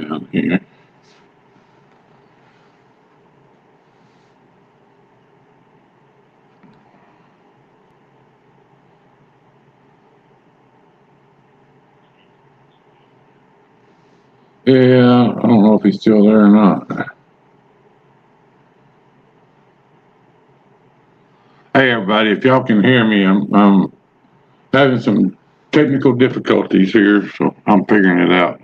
down here. Yeah, I don't know if he's still there or not. Hey everybody, if y'all can hear me, I'm having some technical difficulties here, so I'm figuring it out.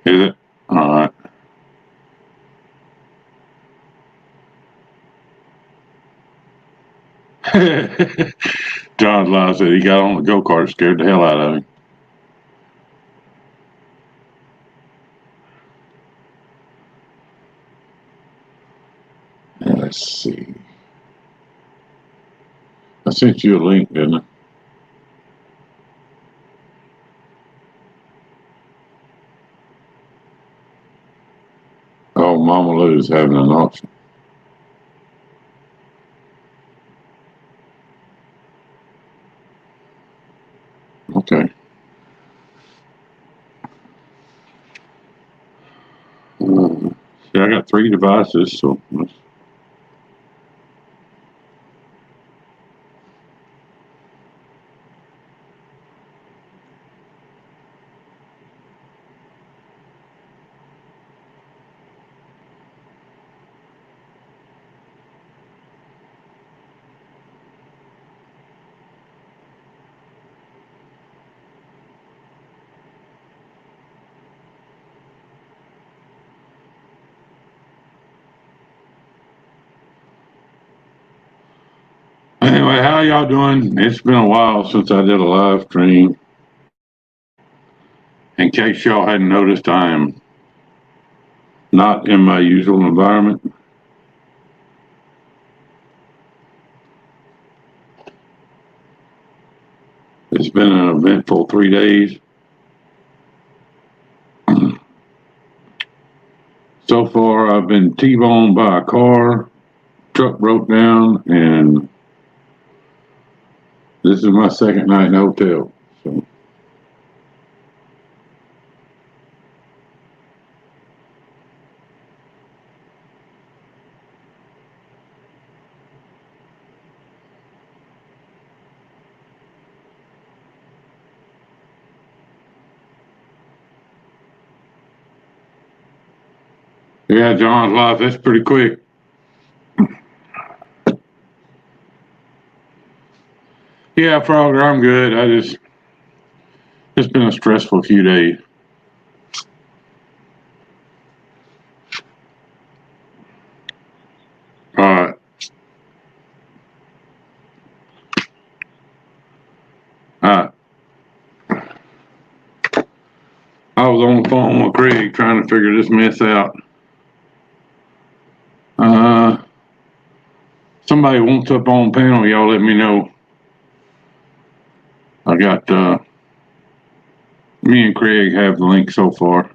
Is it? All right. John Law said he got on the go-kart, scared the hell out of him. Let's see. I sent you a link, didn't I? Oh, Mama Lou's having an auction. Okay. See, I got 3 devices, so let's. Anyway, how y'all doing? It's been a while since I did a live stream. In case y'all hadn't noticed, I am not in my usual environment. It's been an eventful 3 days. So far, I've been T-boned by a car, truck broke down, and this is my second night in the hotel. So. Yeah, John's life, that's pretty quick. Yeah, Frogger, I'm good. It's been a stressful few days. All right. All right. I was on the phone with Craig trying to figure this mess out. Somebody wants up on panel, y'all let me know. I got, me and Craig have the link so far.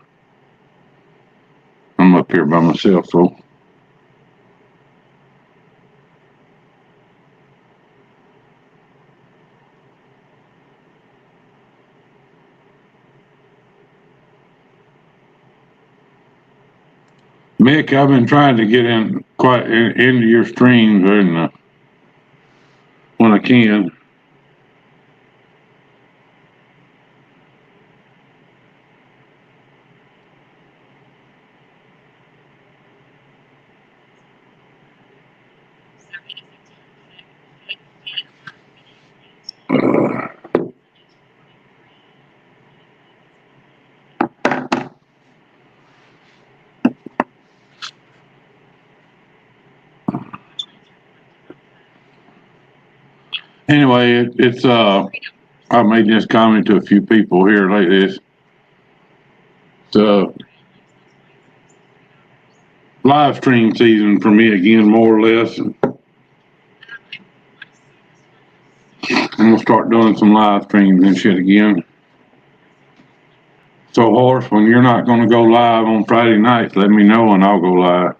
I'm up here by myself, so. Mick, I've been trying to get in quite into your streams when I can. Anyway, I made this comment to a few people here like this. It's live stream season for me again, more or less. I'm gonna start doing some live streams and shit again. So, Horse, when you're not gonna go live on Friday nights, let me know and I'll go live.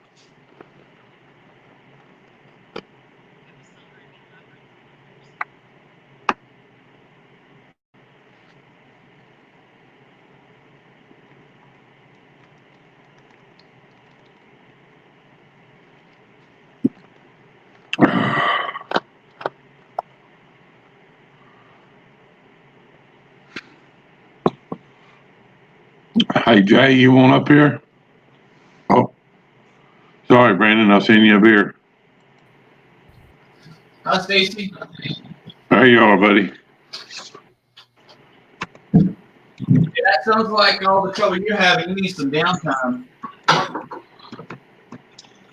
Hey, Jay, you want up here? Oh, sorry, Brandon. I seen you up here. Hi, Stacy. There you are, buddy. Yeah, that sounds like all the trouble you're having. You need some downtime.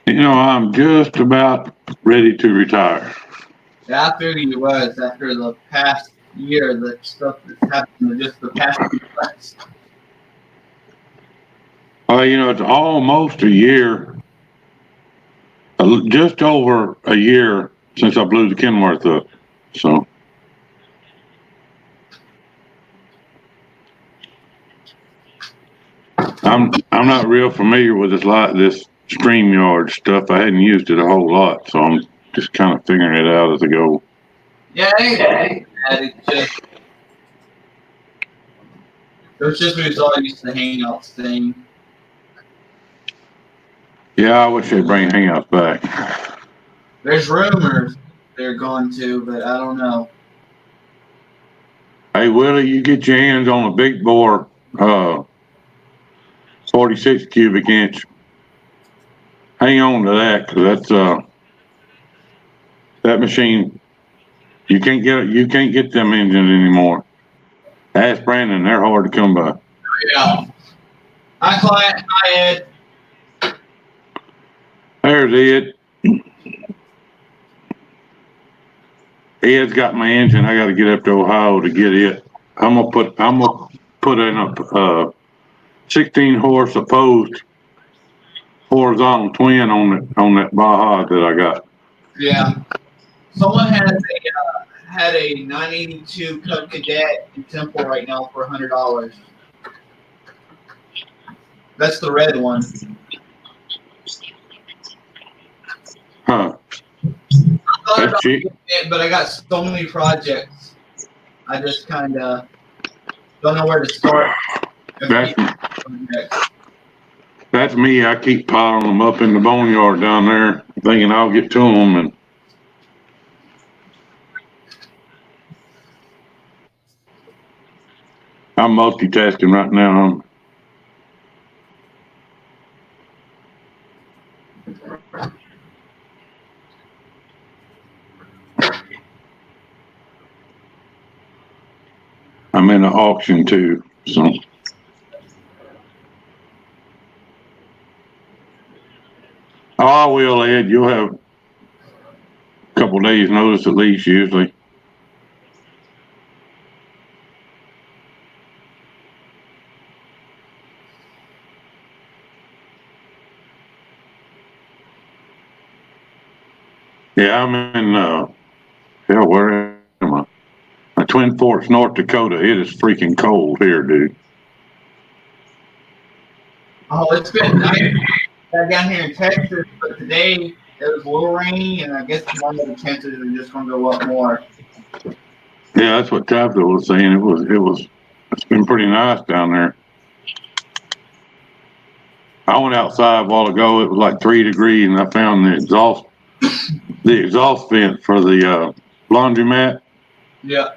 You know, I'm just about ready to retire. Yeah, I figured you was after the past year, the stuff that's happened in just the past few months. You know, it's almost a year, just over a year since I blew the Kenworth up. So I'm not real familiar with this StreamYard stuff. I hadn't used it a whole lot, so I'm just kind of figuring it out as I go. Yeah, it ain't bad. It's just we was all used to the Hangouts thing. Yeah, I wish they'd bring Hangouts back. There's rumors they're going to, but I don't know. Hey, Willie, you get your hands on a big bore, 46 cubic inch. Hang on to that, because that machine. You can't get them engines anymore. Ask Brandon, they're hard to come by. Yeah. Hi, client. Hi, Ed. There's Ed. Ed's got my engine. I got to get up to Ohio to get it. I'm gonna put in a 16 horse opposed horizontal twin on that Baja that I got. Yeah. Someone had a 982 Cub Cadet in Temple right now for $100. That's the red one. Huh. That's cheap. But I got so many projects. I just kind of don't know where to start. That's me. I keep piling them up in the boneyard down there, thinking I'll get to them, and I'm multitasking right now. I'm in an auction too, so. Oh, I will, Ed. You'll have a couple days notice at least, usually. Yeah, I'm in, hell, where am I? Twin Forks, North Dakota. It is freaking cold here, dude. Oh, it's been nice down here in Texas, but today it was a little rainy, and I guess tomorrow the chances are just going to go up more. Yeah, that's what Tabitha was saying. It's been pretty nice down there. I went outside a while ago. It was like 3 degrees, and I found the exhaust vent for the laundromat. Yeah.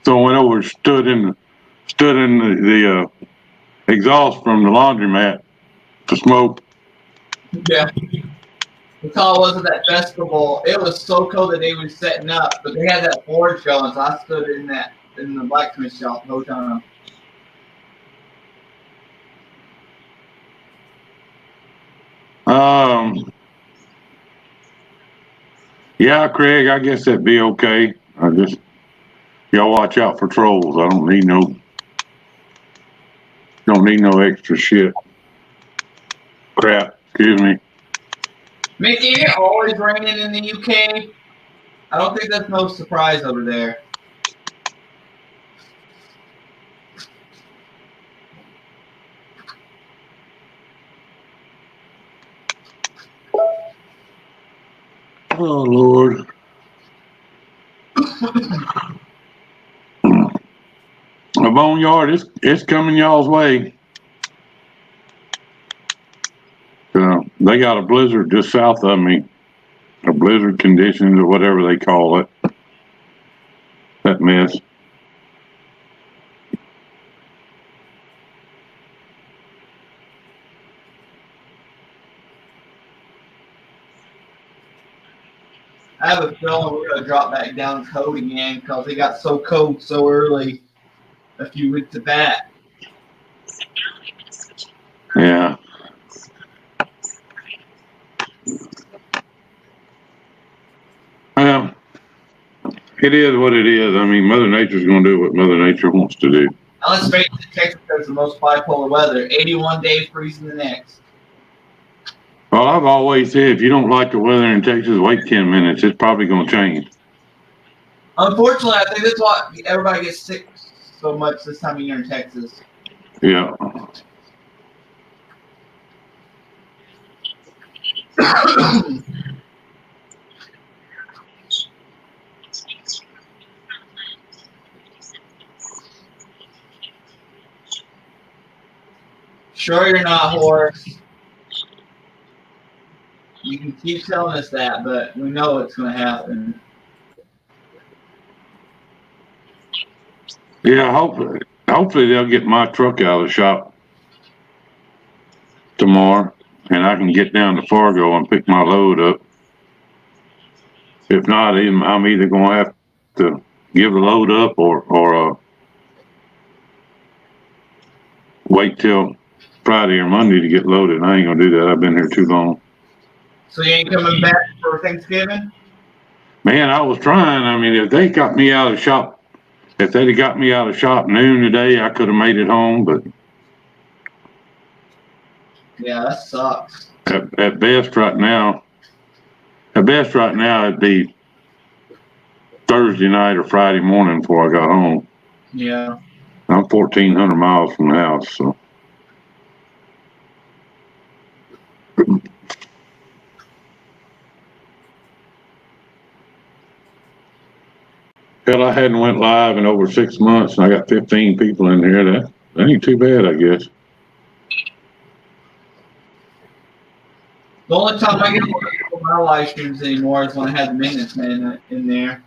So I went over and stood in the exhaust from the laundromat to smoke. Yeah. The call was at that festival. It was so cold that they were setting up, but they had that board showing, so I stood in the blacksmith shop the whole time. Yeah, Craig, I guess that'd be okay. Y'all watch out for trolls. I don't need no extra shit. Crap, excuse me. Mickey, it always raining in the UK. I don't think that's no surprise over there. Oh Lord. A boneyard, it's coming y'all's way. They got a blizzard just south of me. Or blizzard conditions or whatever they call it. That mess. I have a feeling we're gonna drop back down cold again because it got so cold so early a few weeks back. Yeah. Well, it is what it is. I mean, Mother Nature's going to do what Mother Nature wants to do. Now let's face it, Texas has the most bipolar weather. 81 days freezing the next. Well, I've always said if you don't like the weather in Texas, wait 10 minutes. It's probably going to change. Unfortunately, I think that's why everybody gets sick so much this time of year in Texas. Yeah. Sure, you're not, Horace. You can keep telling us that, but we know it's going to happen. Yeah, hopefully they'll get my truck out of the shop tomorrow and I can get down to Fargo and pick my load up. If not, I'm either going to have to give the load up or wait till Friday or Monday to get loaded. I ain't going to do that. I've been here too long. So you ain't coming back for Thanksgiving? Man, I was trying. I mean, if they got me out of shop, if they'd have got me out of shop noon today, I could have made it home, but Yeah, that sucks. at best right now, it'd be Thursday night or Friday morning before I got home. Yeah. I'm 1,400 miles from the house, so. Hell, I hadn't went live in over 6 months, and I got 15 people in here. That ain't too bad, I guess. The only time I get to my live streams anymore is when I have the maintenance man in there.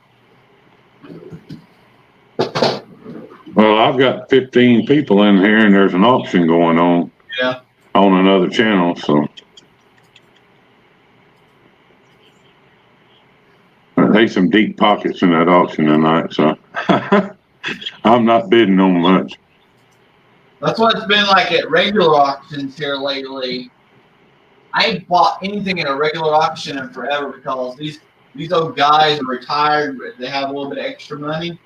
Well, I've got 15 people in here, and there's an auction going on. Yeah. On another channel, so. There's some deep pockets in that auction tonight, so I'm not bidding on much. That's what it's been like at regular auctions here lately. I ain't bought anything at a regular auction in forever because these old guys are retired. They have a little bit of extra money.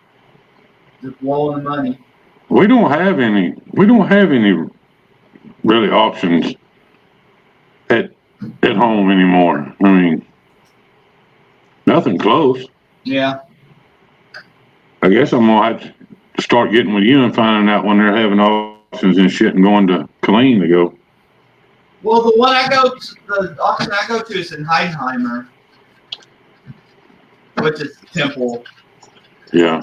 Just blowing the money. We don't have any really auctions at home anymore. I mean, nothing close. Yeah. I guess I'm gonna have to start getting with you and finding out when they're having auctions and shit and going to Killeen to go. Well, the auction I go to is in Heidenheimer, which is Temple. Yeah.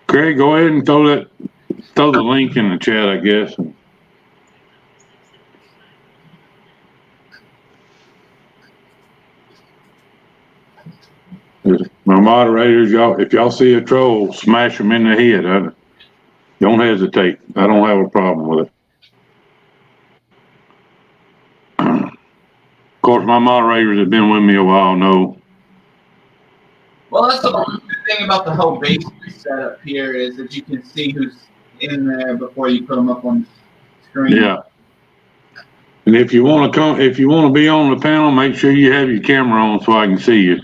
Craig, go ahead and throw the link in the chat, I guess. My moderators, if y'all see a troll, smash them in the head. Don't hesitate. I don't have a problem with it. Of course, my moderators have been with me a while know. Well, that's the good thing about the whole basement setup here is that you can see who's in there before you put them up on the screen. Yeah. And if you want to be on the panel, make sure you have your camera on so I can see you.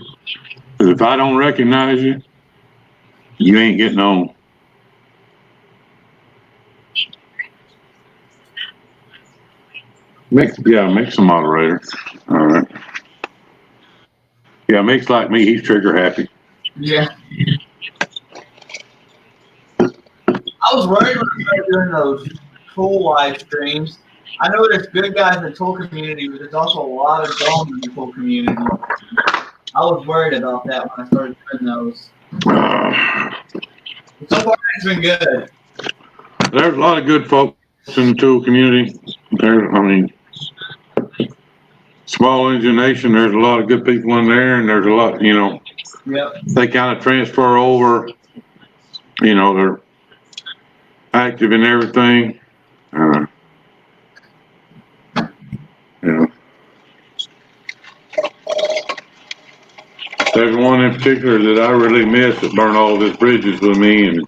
Because if I don't recognize you, you ain't getting on. Make some moderator. All right. Yeah, Mick's like me. He's trigger happy. Yeah. I was worried when I started doing those tool live streams. I know there's good guys in the tool community, but there's also a lot of dumb in the tool community. I was worried about that when I started doing those. So far, it's been good. There's a lot of good folks in the tool community. Small engine nation, there's a lot of good people in there, and there's a lot, Yep. They kind of transfer over, they're active in everything. There's one in particular that I really miss that burned all of his bridges with me, and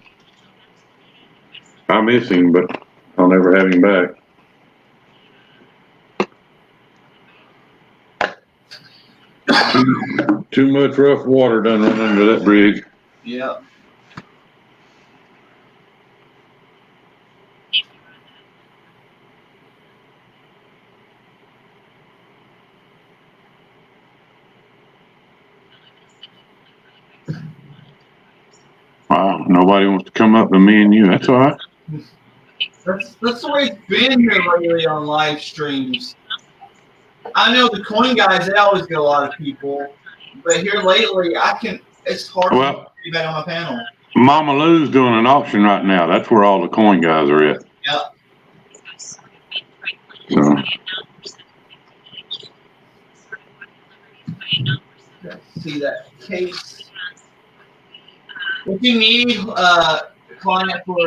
I miss him, but I'll never have him back. Too much rough water done run under that bridge. Yeah. Wow, nobody wants to come up to me and you. That's all right. That's the way it's been here lately on live streams. I know the coin guys, they always get a lot of people, but here lately, it's hard to get back on my panel. Mama Lou's doing an auction right now. That's where all the coin guys are at. Yep. So. Let's see that case. If you need a client for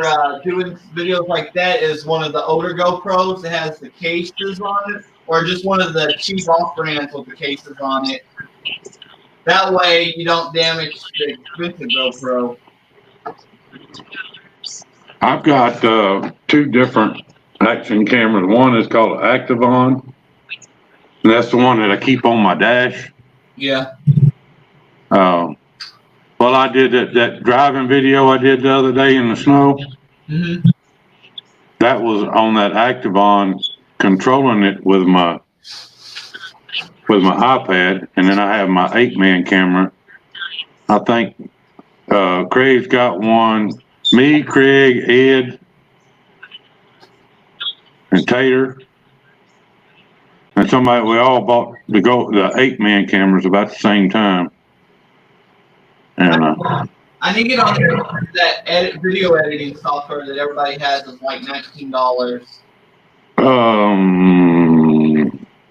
doing videos like that, is one of the older GoPros that has the cases on it, or just one of the cheap off-brands with the cases on it. That way you don't damage the expensive GoPro. I've got 2 different action cameras. One is called Activon, and that's the one that I keep on my dash. Yeah. Well, I did that driving video I did the other day in the snow. Mm-hmm. That was on that Activon, controlling it with my iPad, and then I have my 8-man camera. I think Craig's got one. Me, Craig, Ed, and Tater, and somebody. We all bought the 8-man cameras about the same time. And I need to get on that video editing software that everybody has is like $19.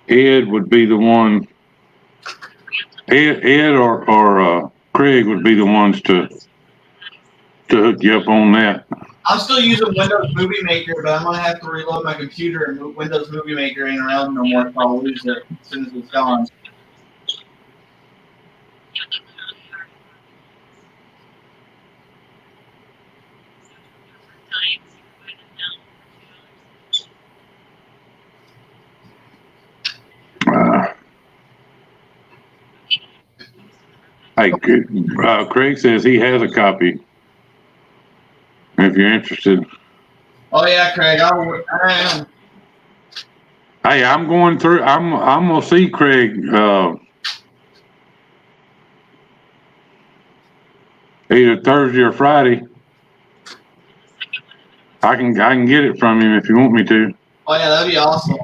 Ed would be the one. Ed or Craig would be the ones to hook you up on that. I'm still using Windows Movie Maker, but I'm gonna have to reload my computer, and Windows Movie Maker ain't around no more, so I'll lose it as soon as it's gone. Hey, Craig says he has a copy. If you're interested. Oh yeah, Craig, I am. Hey, I'm going through. I'm gonna see Craig either Thursday or Friday. I can get it from him if you want me to. Oh yeah, that'd be awesome.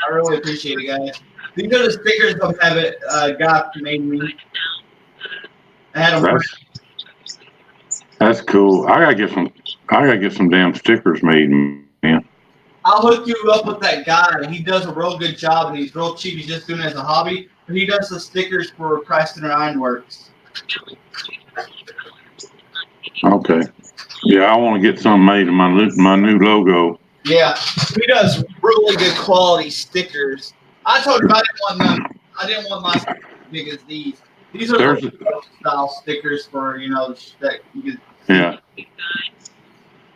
I really appreciate it, guys. These are the stickers I've have it got made me. I had them. That's cool. I gotta get some damn stickers made, man. I'll hook you up with that guy. He does a real good job, and he's real cheap. He's just doing it as a hobby. But he does the stickers for Preston Ironworks. Okay. Yeah, I want to get something made of my new logo. Yeah, he does really good quality stickers. I told him I didn't want my stickers as big as these. These are style stickers for that you could. Yeah.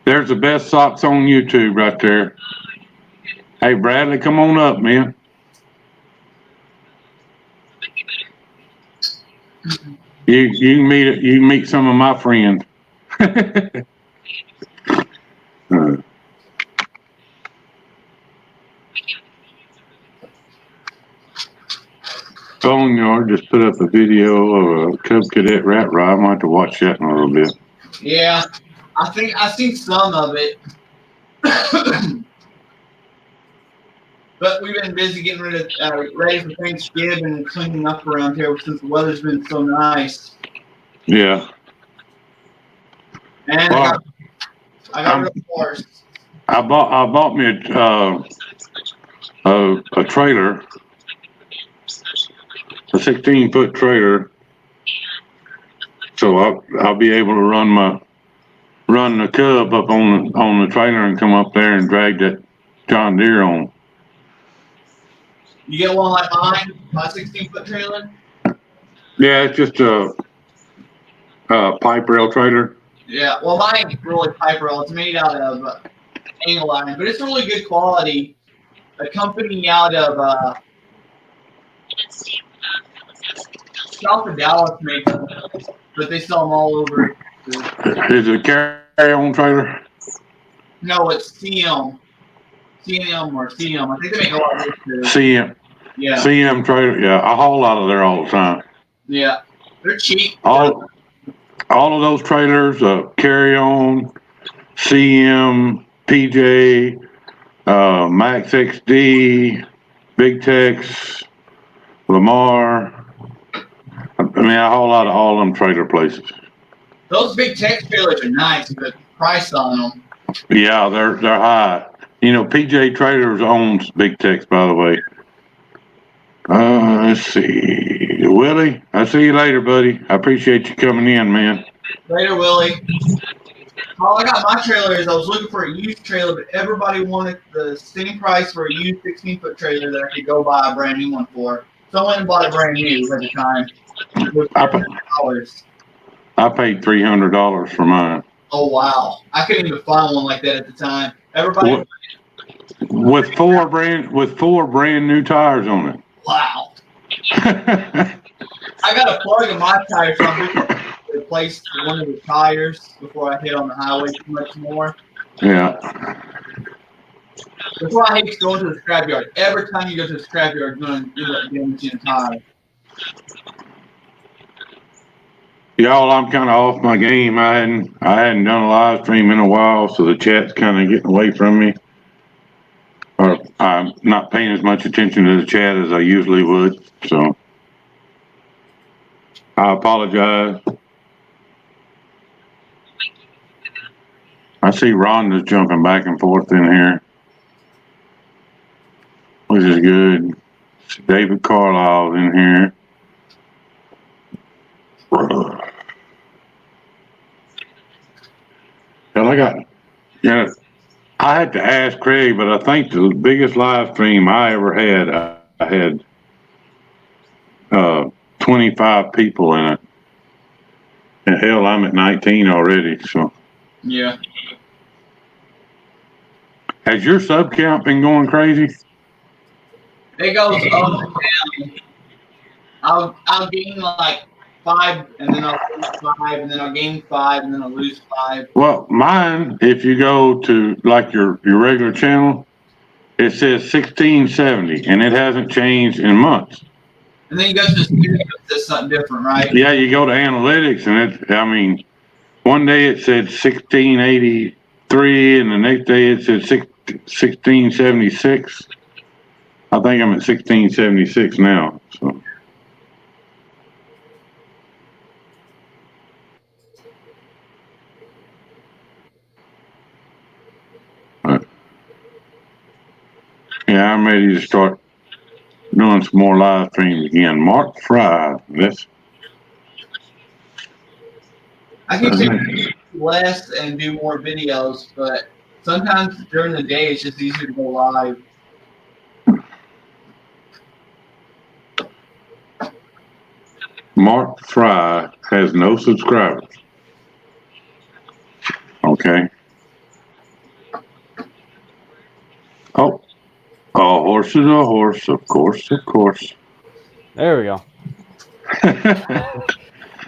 There's the best socks on YouTube right there. Hey Bradley, come on up, man. You can meet some of my friends. Boneyard just put up a video of a Cub Cadet rat ride. I might have to watch that in a little bit. Yeah, I've seen some of it. But we've been busy getting ready for Thanksgiving and cleaning up around here since the weather's been so nice. Yeah. And well, I got real cars. I bought me a trailer, a 16-foot trailer, so I'll be able to run the Cub up on the trailer and come up there and drag that John Deere on. You get one like mine, my 16-foot trailer? Yeah, it's just a pipe rail trailer. Yeah, well, mine ain't really pipe rail. It's made out of angle iron, but it's really good quality. A company out of south of Dallas makes them, but they sell them all over. Is it a carry-on trailer? No, it's CM or CM. I think they make a lot of those. CM. Yeah. CM trailer. Yeah, I haul out of there all the time. Yeah, they're cheap. All of those trailers, carry-on, CM, PJ, Max XD, Big Tex, Lamar. I mean, I haul out of all them trailer places. Those big tech trailers are nice, but the price on them. Yeah, they're high. You know, PJ Trailers owns Big Tex, by the way. Let's see. Willie, I see you later, buddy. I appreciate you coming in, man. Later, Willie. All I got my trailer is I was looking for a used trailer, but everybody wanted the same price for a used 16-foot trailer that I could go buy a brand new one for. So I went and bought a brand new at the time. It was $700. I paid $300 for mine. Oh wow! I couldn't even find one like that at the time. Everybody with four brand new tires on it. Wow! I got a plug in my tire, so I'm going to replace one of the tires before I hit on the highway too much more. Yeah. That's why I hate going to the scrapyard. Every time you go to the scrapyard, you're going to end up damaging a tire. Y'all, I'm kind of off my game. I hadn't done a live stream in a while, so the chat's kind of getting away from me. Or I'm not paying as much attention to the chat as I usually would. So I apologize. I see Rhonda's jumping back and forth in here, which is good. David Carlisle's in here. Hell, I had to ask Craig, but I think the biggest live stream I ever had, I had 25 people in it. And hell, I'm at 19 already, so. Yeah. Has your sub count been going crazy? It goes up and down. I'll gain like 5, and then I'll lose 5, and then I'll gain 5, and then I'll lose 5. Well, mine, if you go to like your regular channel, it says 1670, and it hasn't changed in months. And then you go to the studio, it says something different, right? Yeah, you go to analytics, and one day it said 1683, and the next day it said 1676. I think I'm at 1676 now. So. Yeah, I'm ready to start doing some more live streams again. Mark Fry, I can take less and do more videos, but sometimes during the day it's just easier to go live. Mark Fry has no subscribers. Okay. Oh, a horse is a horse, of course, of course. There we go.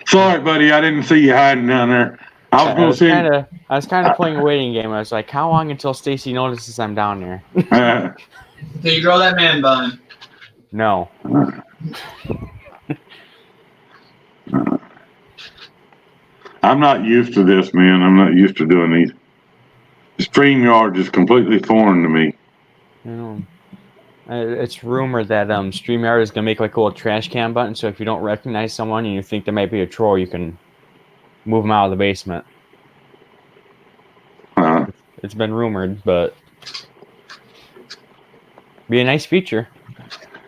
Sorry, buddy, I didn't see you hiding down there. I was kind of playing a waiting game. I was like, how long until Stacy notices I'm down there? So you grow that man bun. No. I'm not used to this, man. I'm not used to doing these. StreamYard is completely foreign to me. It's rumored that StreamYard is going to make like a little trash can button, so if you don't recognize someone and you think there might be a troll, you can move them out of the basement. It's been rumored, but be a nice feature.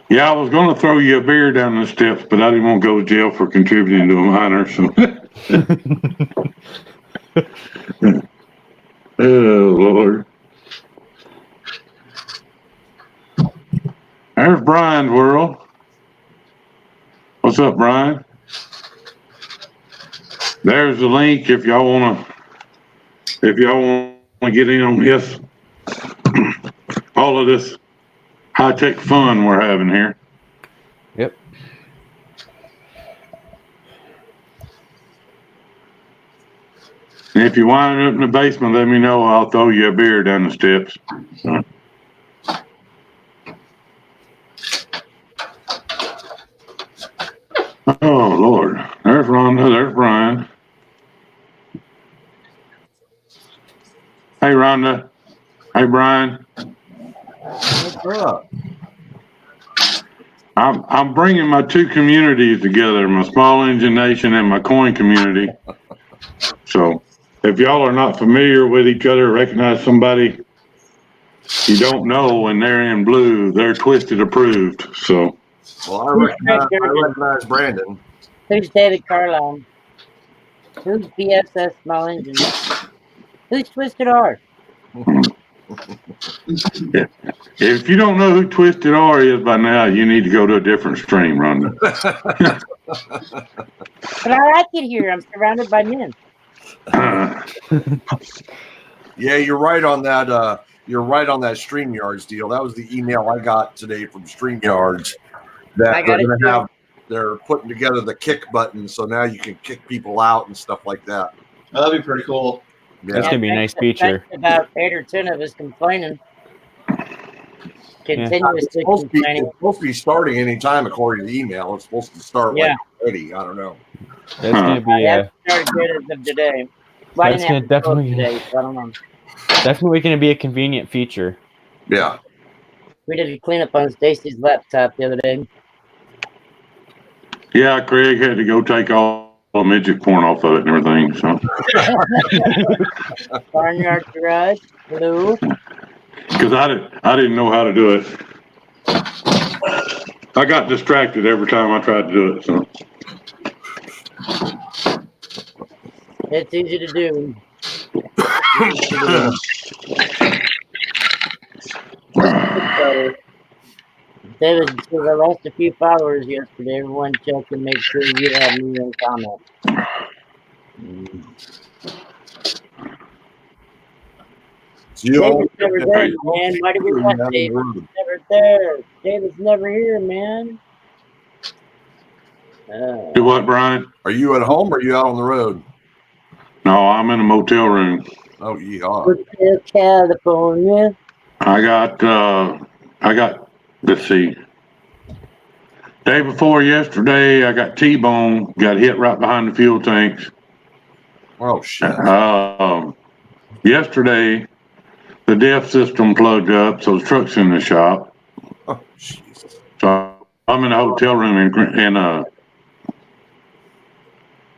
Yeah, I was going to throw you a beer down the steps, but I didn't want to go to jail for contributing to a minor. So. Oh, Lord. There's Brian's world. What's up, Brian? There's the link if y'all want to get in on this, all of this high-tech fun we're having here. Yep. And if you wind up in the basement, let me know. I'll throw you a beer down the steps. Oh, Lord. There's Rhonda. There's Brian. Hey, Rhonda. Hey, Brian. What's up? I'm bringing my two communities together, my small engine nation and my coin community. So if y'all are not familiar with each other, recognize somebody you don't know and they're in blue, they're Twisted approved. So Well, I recognize Brandon. Who's David Carlisle? Who's BSS Small Engine? Who's Twisted R? if you don't know who Twisted R is by now, you need to go to a different stream, Rhonda. But I like it here. I'm surrounded by men. Yeah, you're right on that. You're right on that StreamYards deal. That was the email I got today from StreamYards that they're putting together the kick button, so now you can kick people out and stuff like that. That'd be pretty cool. Yeah. That's gonna be a nice feature. About 8 or 10 of us complaining. Continuously It's supposed complaining. to be starting anytime according to the email. It's supposed to start like already. I don't know. That's gonna be Started good as of today. Well, That's gonna definitely so I don't know. definitely gonna be a convenient feature. Yeah. We did a cleanup on Stacy's laptop the other day. Yeah, Craig had to go take all the midget porn off of it and everything. So Barnyard Garage, blue. because I didn't know how to do it. I got distracted every time I tried to do it. So It's easy to do. David says I lost a few followers yesterday. Everyone check and make sure you have me in comments. David's never there, man. Why do we want David? He's never there. David's never here, man. do what, Brian? Are you at home or are you out on the road? No, I'm in a motel room. Oh, yeehaw. Hotel California. I got, let's see. Day before yesterday, I got T-bone, got hit right behind the fuel tanks. Oh, shit. Yesterday, the DEF system plugged up, so the truck's in the shop. Oh, Jesus. So I'm in a hotel room in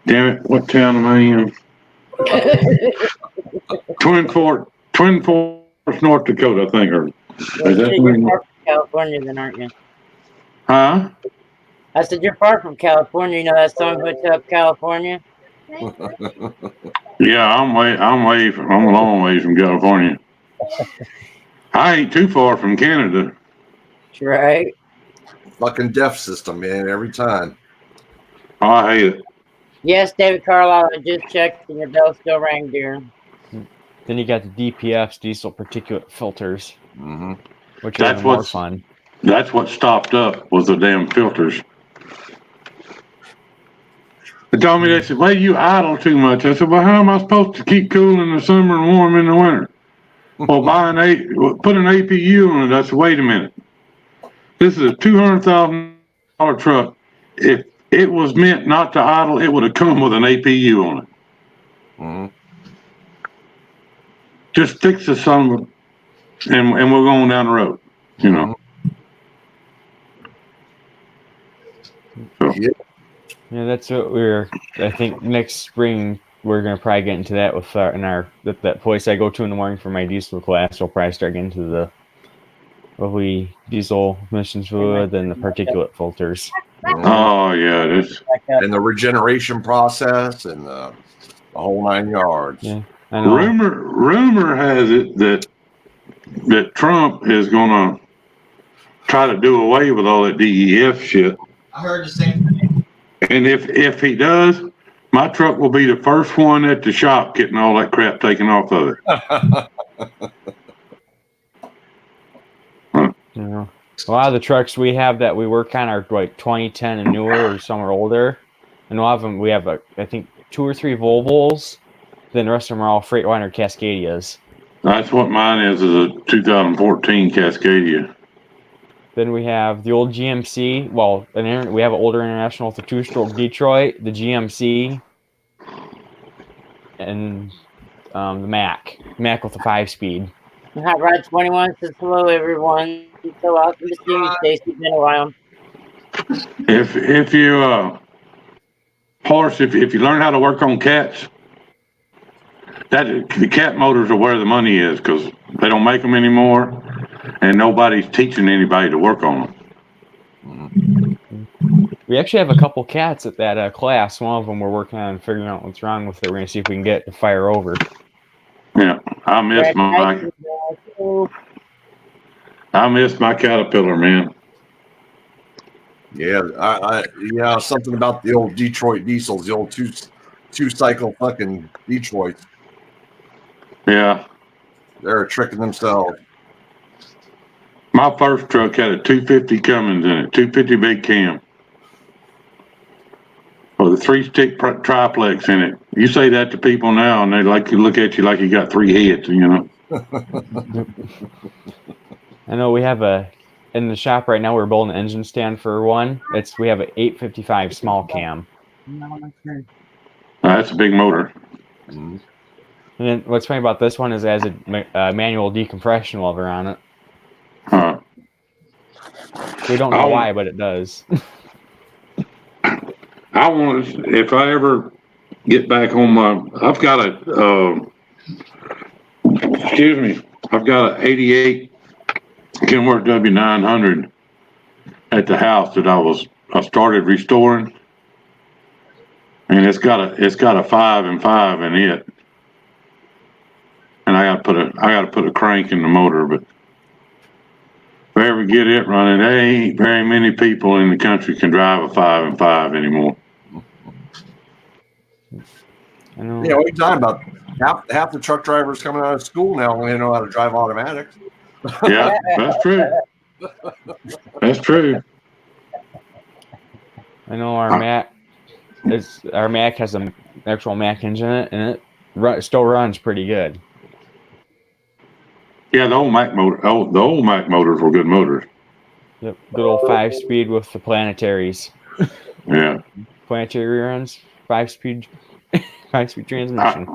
damn it, what town am I in? Twin Forks, North Dakota, I think. Or is that You're far from California, then, aren't you? Huh? I said you're far from California. You know that song, Hotel California? Yeah, I'm a long ways from California. I ain't too far from Canada. Right. Fucking DEF system, man, every time. Oh, I hate it. Yes, David Carlisle, I just checked and your bell still rang, dear. Then you got the DPFs, diesel particulate filters, which That's are more what's fun. That's what stopped up was the damn filters. They told me, they said, well, you idle too much. I said, well, how am I supposed to keep cool in the summer and warm in the winter? Well, put an APU on it. I said, wait a minute. This is a $200,000 truck. If it was meant not to idle, it would have come with an APU on it. Just fix the son of a, and we're going down the road, you know. So. Yeah, that's what I think next spring we're gonna probably get into that with that place I go to in the morning for my diesel class. We'll probably start getting into the diesel emissions fluid and the particulate filters. Oh yeah, it is. And the regeneration process and the whole 9 yards. Yeah, I know. Rumor has it that Trump is gonna try to do away with all that DEF shit. I heard the same thing. And if he does, My truck will be the first one at the shop getting all that crap taken off of it. You know, a lot of the trucks we have that we work on are like 2010 and newer, or some are older. And a lot of them we have, I think, 2 or 3 Volvos. Then the rest of them are all Freightliner Cascadias. That's what mine is a 2014 Cascadia. Then we have the old GMC. Well, we have an older International with a 2-stroke Detroit, the GMC, and the Mac with a 5-speed. Hot Rod 21 says hello, everyone. It's so awesome to see you, Stacy. It's been a while. If you horse, if you learn how to work on cats, the cat motors are where the money is, because they don't make them anymore, and nobody's teaching anybody to work on them. We actually have a couple cats at that class. One of them we're working on figuring out what's wrong with it. We're gonna see if we can get it to fire over. Yeah, I miss my Caterpillar, man. Yeah, something about the old Detroit diesels, the old two cycle fucking Detroit. Yeah, they're tricking themselves. My first truck had a 250 Cummins in it, 250 big cam, with a 3-stick triplex in it. You say that to people now, and they like to look at you like you got 3 heads, you know. I know we have in the shop right now. We're building an engine stand for one. We have an 855 small cam. That's a big motor. And then what's funny about this one is it has a manual decompression lever on it. Huh. We don't know why, but it does. I want to, if I ever get back on I've got I've got an 88 Kenworth W900 at the house that I started restoring, and it's got a 5 and 5 in it, and I got to put a crank in the motor, but if I ever get it running, there ain't very many people in the country can drive a 5 and 5 anymore. I know. Yeah, what are you talking about? Half the truck drivers coming out of school now only know how to drive automatics. Yeah, that's true. That's true. I know our Mac has an actual Mac engine in it, and it still runs pretty good. Yeah, the old Mac motors were good motors. Yep, good old 5-speed with the planetaries. Yeah. Planetary runs, 5-speed transmission.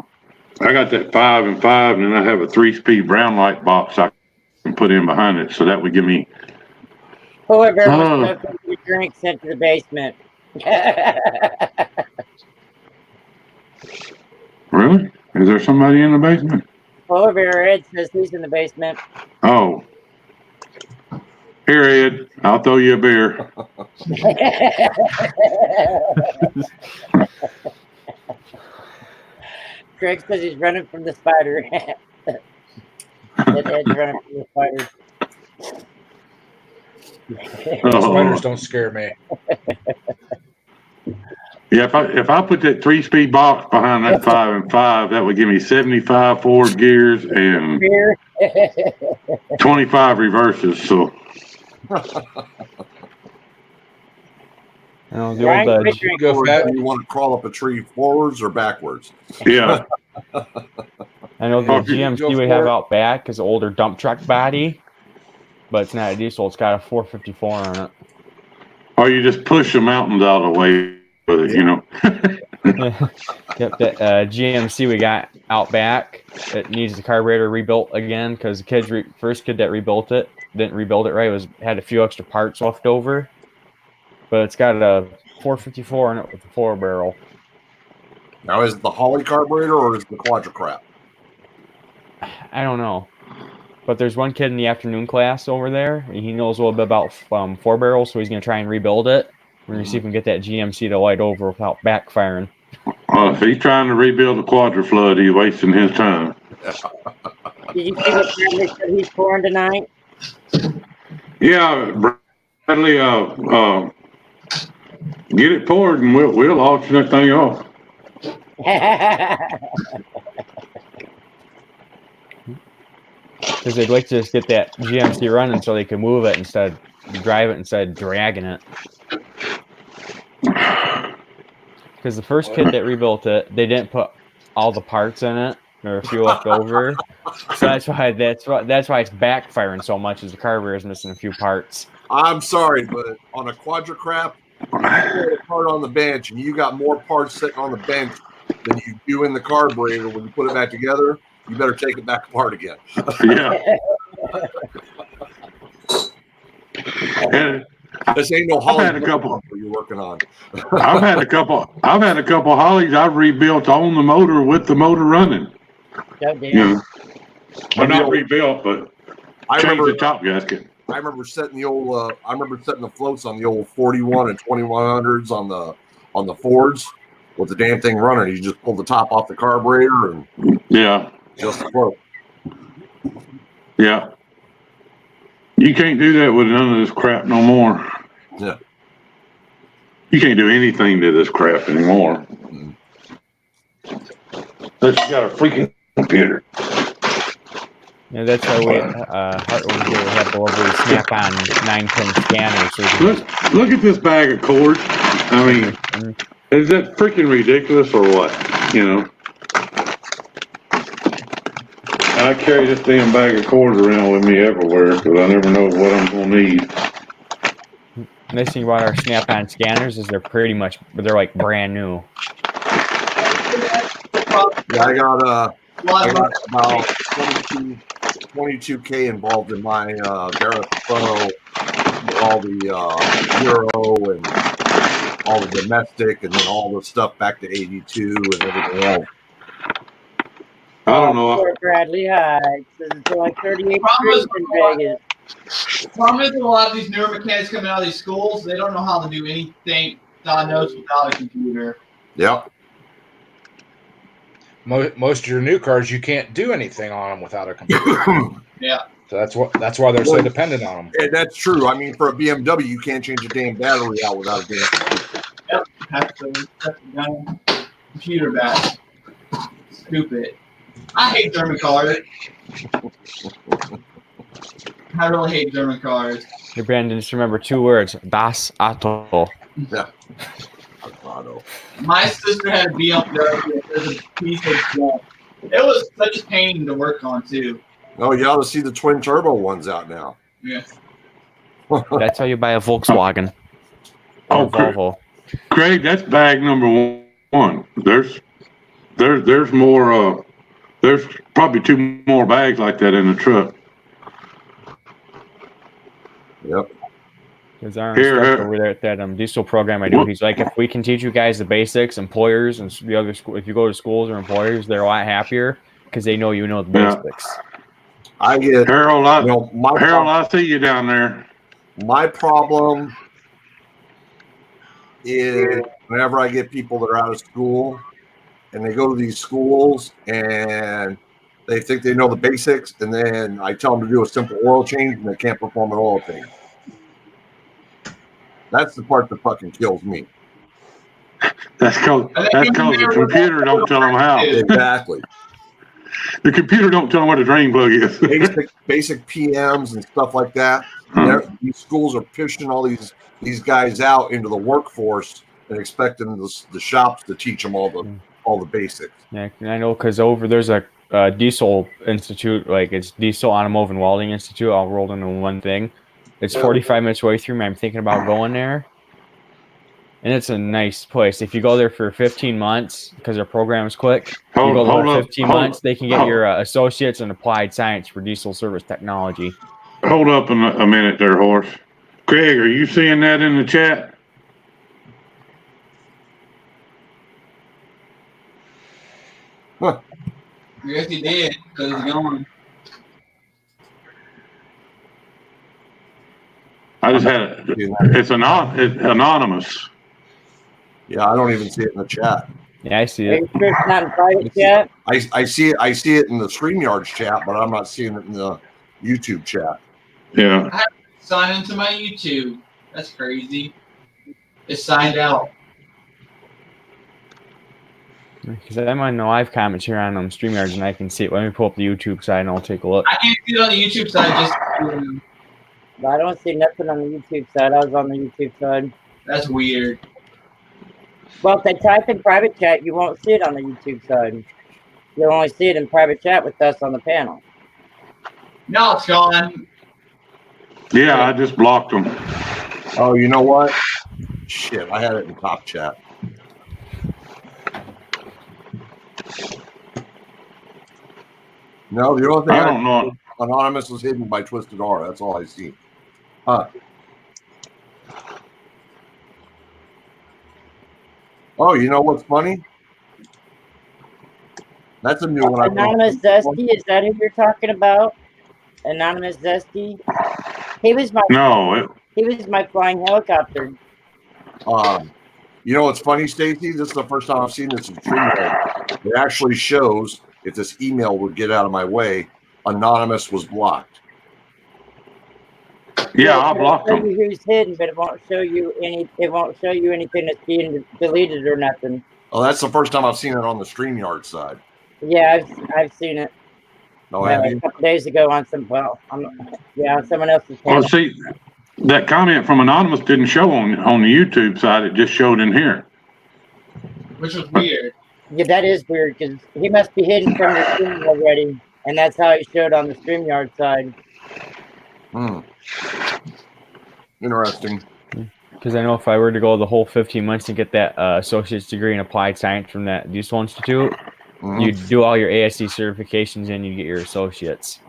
I got that 5 and 5, and then I have a 3-speed brown light box I can put in behind it, so that would give me. Whoever was smoking your drink sent to the basement. Really? Is there somebody in the basement? Polar Bear Ed says he's in the basement. Oh. Here, Ed. I'll throw you a beer. Craig says he's running from the spider. Ed's running from the spider. Spiders don't scare me. Yeah, if I put that 3-speed box behind that 5 and 5, that would give me 75 forward gears and 25 reverses. So. The old you go fat. You want to crawl up a tree forwards or backwards? Yeah. I know the GMC we have out back is an older dump truck body, but it's not a diesel. It's got a 454 on it. Or you just push the mountains out of the way with it, you know. Yep, that GMC we got out back, it needs the carburetor rebuilt again because the first kid that rebuilt it didn't rebuild it right. Had a few extra parts left over, but it's got a 454 in it with a 4-barrel. Now, is it the Holly carburetor or is it the Quadra-Crap? I don't know. But there's one kid in the afternoon class over there. He knows a little bit about 4-barrels, so he's going to try and rebuild it. We're going to see if we can get that GMC to light over without backfiring. If he's trying to rebuild the Quadra-Flood, he's wasting his time. Did you see what Bradley said he's pouring tonight? Yeah, Bradley, get it poured and we'll auction that thing off. Because they'd like to just get that GMC running so they can move it instead of drive it instead of dragging it. Because the first kid that rebuilt it, they didn't put all the parts in it. There were a few left over. So that's why it's backfiring so much, is the carburetor is missing a few parts. I'm sorry, but on a quadricrap, if you put a part on the bench and you got more parts sitting on the bench than you do in the carburetor when you put it back together, you better take it back apart again. Yeah. And This ain't no I've Holly had a couple. you're working on. I've had a couple Hollies I've rebuilt on the motor with the motor running. Goddamn. You know, well, not rebuilt, but changed the top gasket. I remember setting the old. I remember setting the floats on the old 41 and 2100s on the Fords with the damn thing running. You just pull the top off the carburetor and just float. Yeah. You can't do that with none of this crap no more. Yeah. You can't do anything to this crap anymore. Unless you got a freaking computer. Yeah, that's why we Heartland here have the lovely snap-on 9-pin scanner. So look at this bag of cords. I mean, is that freaking ridiculous or what? You know? I carry this damn bag of cords around with me everywhere because I never know what I'm going to need. Nice thing about our snap-on scanners is they're like brand new. Yeah, I got about 22K involved in my Barrett Pro, all the Euro and all the domestic, and then all the stuff back to 82 and everything else. I don't know. Poor Bradley High says it's like 38 degrees in Vegas. The problem is with a lot of these newer mechanics coming out of these schools, they don't know how to do anything diagnosed without a computer. Yep. Most of your new cars, you can't do anything on them without a computer. Yeah. So that's why they're so dependent on them. And that's true. I mean, for a BMW, you can't change a damn battery out without a damn computer. Yep. Have to damn computer back. Stupid. I hate German cars. I really hate German cars. Hey, Brandon, just remember 2 words: Das Auto. Yeah. My sister had a BMW. It was a piece of junk. It was such a pain to work on too. Oh, you ought to see the twin turbo ones out now. Yeah. That's how you buy a Volkswagen. Oh, Volvo. Craig, that's bag number 1. There's more. There's probably 2 more bags like that in the truck. Yep. Because our instructor over there at that diesel program I do, he's like, if we can teach you guys the basics, employers and the other school, if you go to schools or employers, they're a lot happier because they know you know the basics. I get Harold. I see you down there. My problem is whenever I get people that are out of school and they go to these schools and they think they know the basics, and then I tell them to do a simple oil change and they can't perform an oil change. That's the part that fucking kills me. That's because the computer don't tell them how. Exactly. The computer don't tell them what a drain plug is. basic PMs and stuff like that. These schools are pushing all these guys out into the workforce and expecting the shops to teach them all the basics. Yeah, I know because there's a diesel institute, like it's Diesel Automotive and Welding Institute, all rolled into one thing. It's 45 minutes away from me. I'm thinking about going there. And it's a nice place. If you go there for 15 months, because their program is quick, you go there for 15 months, they can get your associates in applied science for diesel service technology. Hold up a minute there, Horse. Craig, are you seeing that in the chat? Huh. Yes, he did, because it's gone. I just had it. It's anonymous. Yeah, I don't even see it in the chat. Yeah, I see it. It's not in private chat. I see it in the StreamYards chat, but I'm not seeing it in the YouTube chat. Yeah. I have to sign into my YouTube. That's crazy. It's signed out. Because I'm on the live comments here on StreamYards, and I can see it. Let me pull up the YouTube side, and I'll take a look. I can't see it on the YouTube side. Just I don't see nothing on the YouTube side. I was on the YouTube side. that's weird. Well, if they type in private chat, you won't see it on the YouTube side. You'll only see it in private chat with us on the panel. No, it's gone. Yeah, I just blocked them. Oh, you know what? Shit, I had it in top chat. No, the only thing I don't know. Anonymous was hidden by Twisted R. That's all I see. Huh. Oh, you know what's funny? That's a new one. Anonymous Zesty, is that who you're talking about? Anonymous Zesty? He was my flying helicopter. You know what's funny, Stacy? This is the first time I've seen this in StreamYard. It actually shows if this email would get out of my way, Anonymous was blocked. Yeah, I blocked It'll show them. you who's hidden, but it won't show you anything that's being deleted or nothing. Oh, that's the first time I've seen it on the StreamYard side. Yeah, I've seen it. No, have you? A couple days ago on someone else's Well, panel. see, that comment from Anonymous didn't show on the YouTube side. It just showed in here. Which was weird. Yeah, that is weird because he must be hidden from the stream already, and that's how he showed on the StreamYard side. Interesting. Because I know if I were to go the whole 15 months and get that associate's degree in applied science from that Diesel Institute, you'd do all your ASC certifications and you get your associates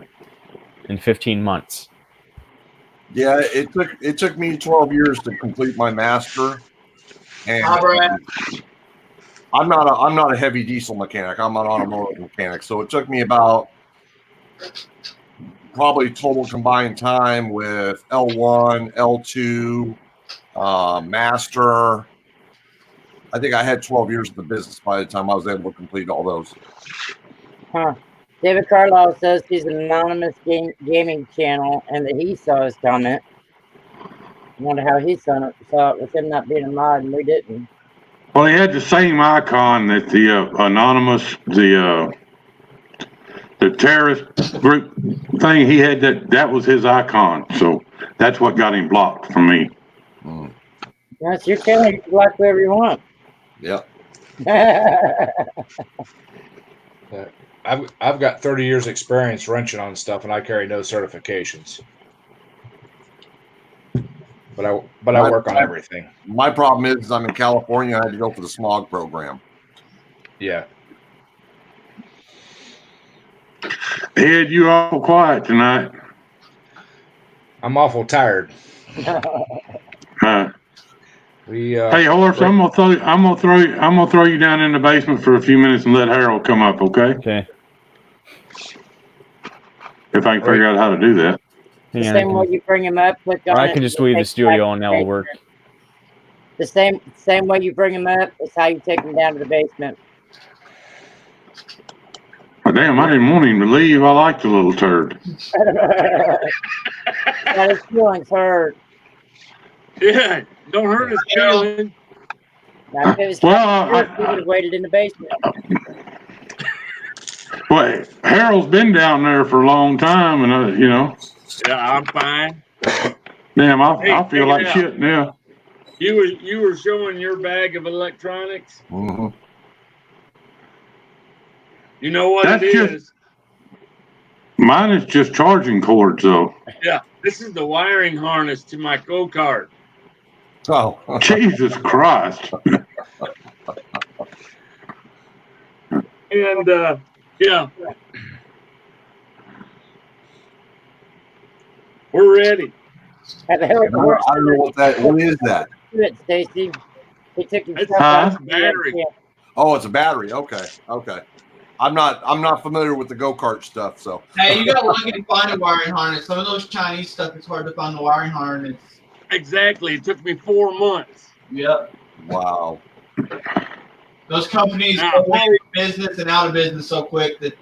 in 15 months. Yeah, it took me 12 years to complete my master, and I'm not a heavy diesel mechanic. I'm an automotive mechanic, so it took me about probably total combined time with L1, L2, master. I think I had 12 years in the business by the time I was able to complete all those. Huh. David Carlisle says he's an anonymous gaming channel and that he saw his comment. I wonder how he saw it with him not being a mod and we didn't. Well, he had the same icon that the Anonymous, the terrorist group thing. He had that was his icon. So that's what got him blocked from me. That's your channel. You can block whoever you want. Yep. I've got 30 years experience wrenching on stuff, and I carry no certifications. But I work on everything. My problem is I'm in California. I had to go for the smog program. Yeah. Ed, you awful quiet tonight. I'm awful tired. Hey, Horse, I'm gonna throw you down in the basement for a few minutes and let Harold come up, okay? Okay. If I can figure out how to do that. The same way you bring him up, click on Or I it, can just leave the studio and that will work. The same way you bring him up is how you take him down to the basement. Oh, damn, I didn't want him to leave. I like the little turd. Got his feelings hurt. Yeah, don't hurt his feelings. Now, if it was he would have waited in the basement. Well, Harold's been down there for a long time, and you know. Yeah, I'm fine. Damn, I feel like shit now. You were showing your bag of electronics. Mm-hmm. You know what That's it is? Mine is just charging cords, though. Yeah, this is the wiring harness to my go-kart. Oh, Jesus Christ! And yeah, we're ready. I don't know what is that. Stacy. He took his stuff It's out. battery. Oh, it's a battery. Okay. I'm not familiar with the go-kart stuff, so. Hey, you gotta look and find a wiring harness. Some of those Chinese stuff, it's hard to find the wiring harness. Exactly. It took me 4 months. Yep. Wow. Those companies go in business and out of business so quick that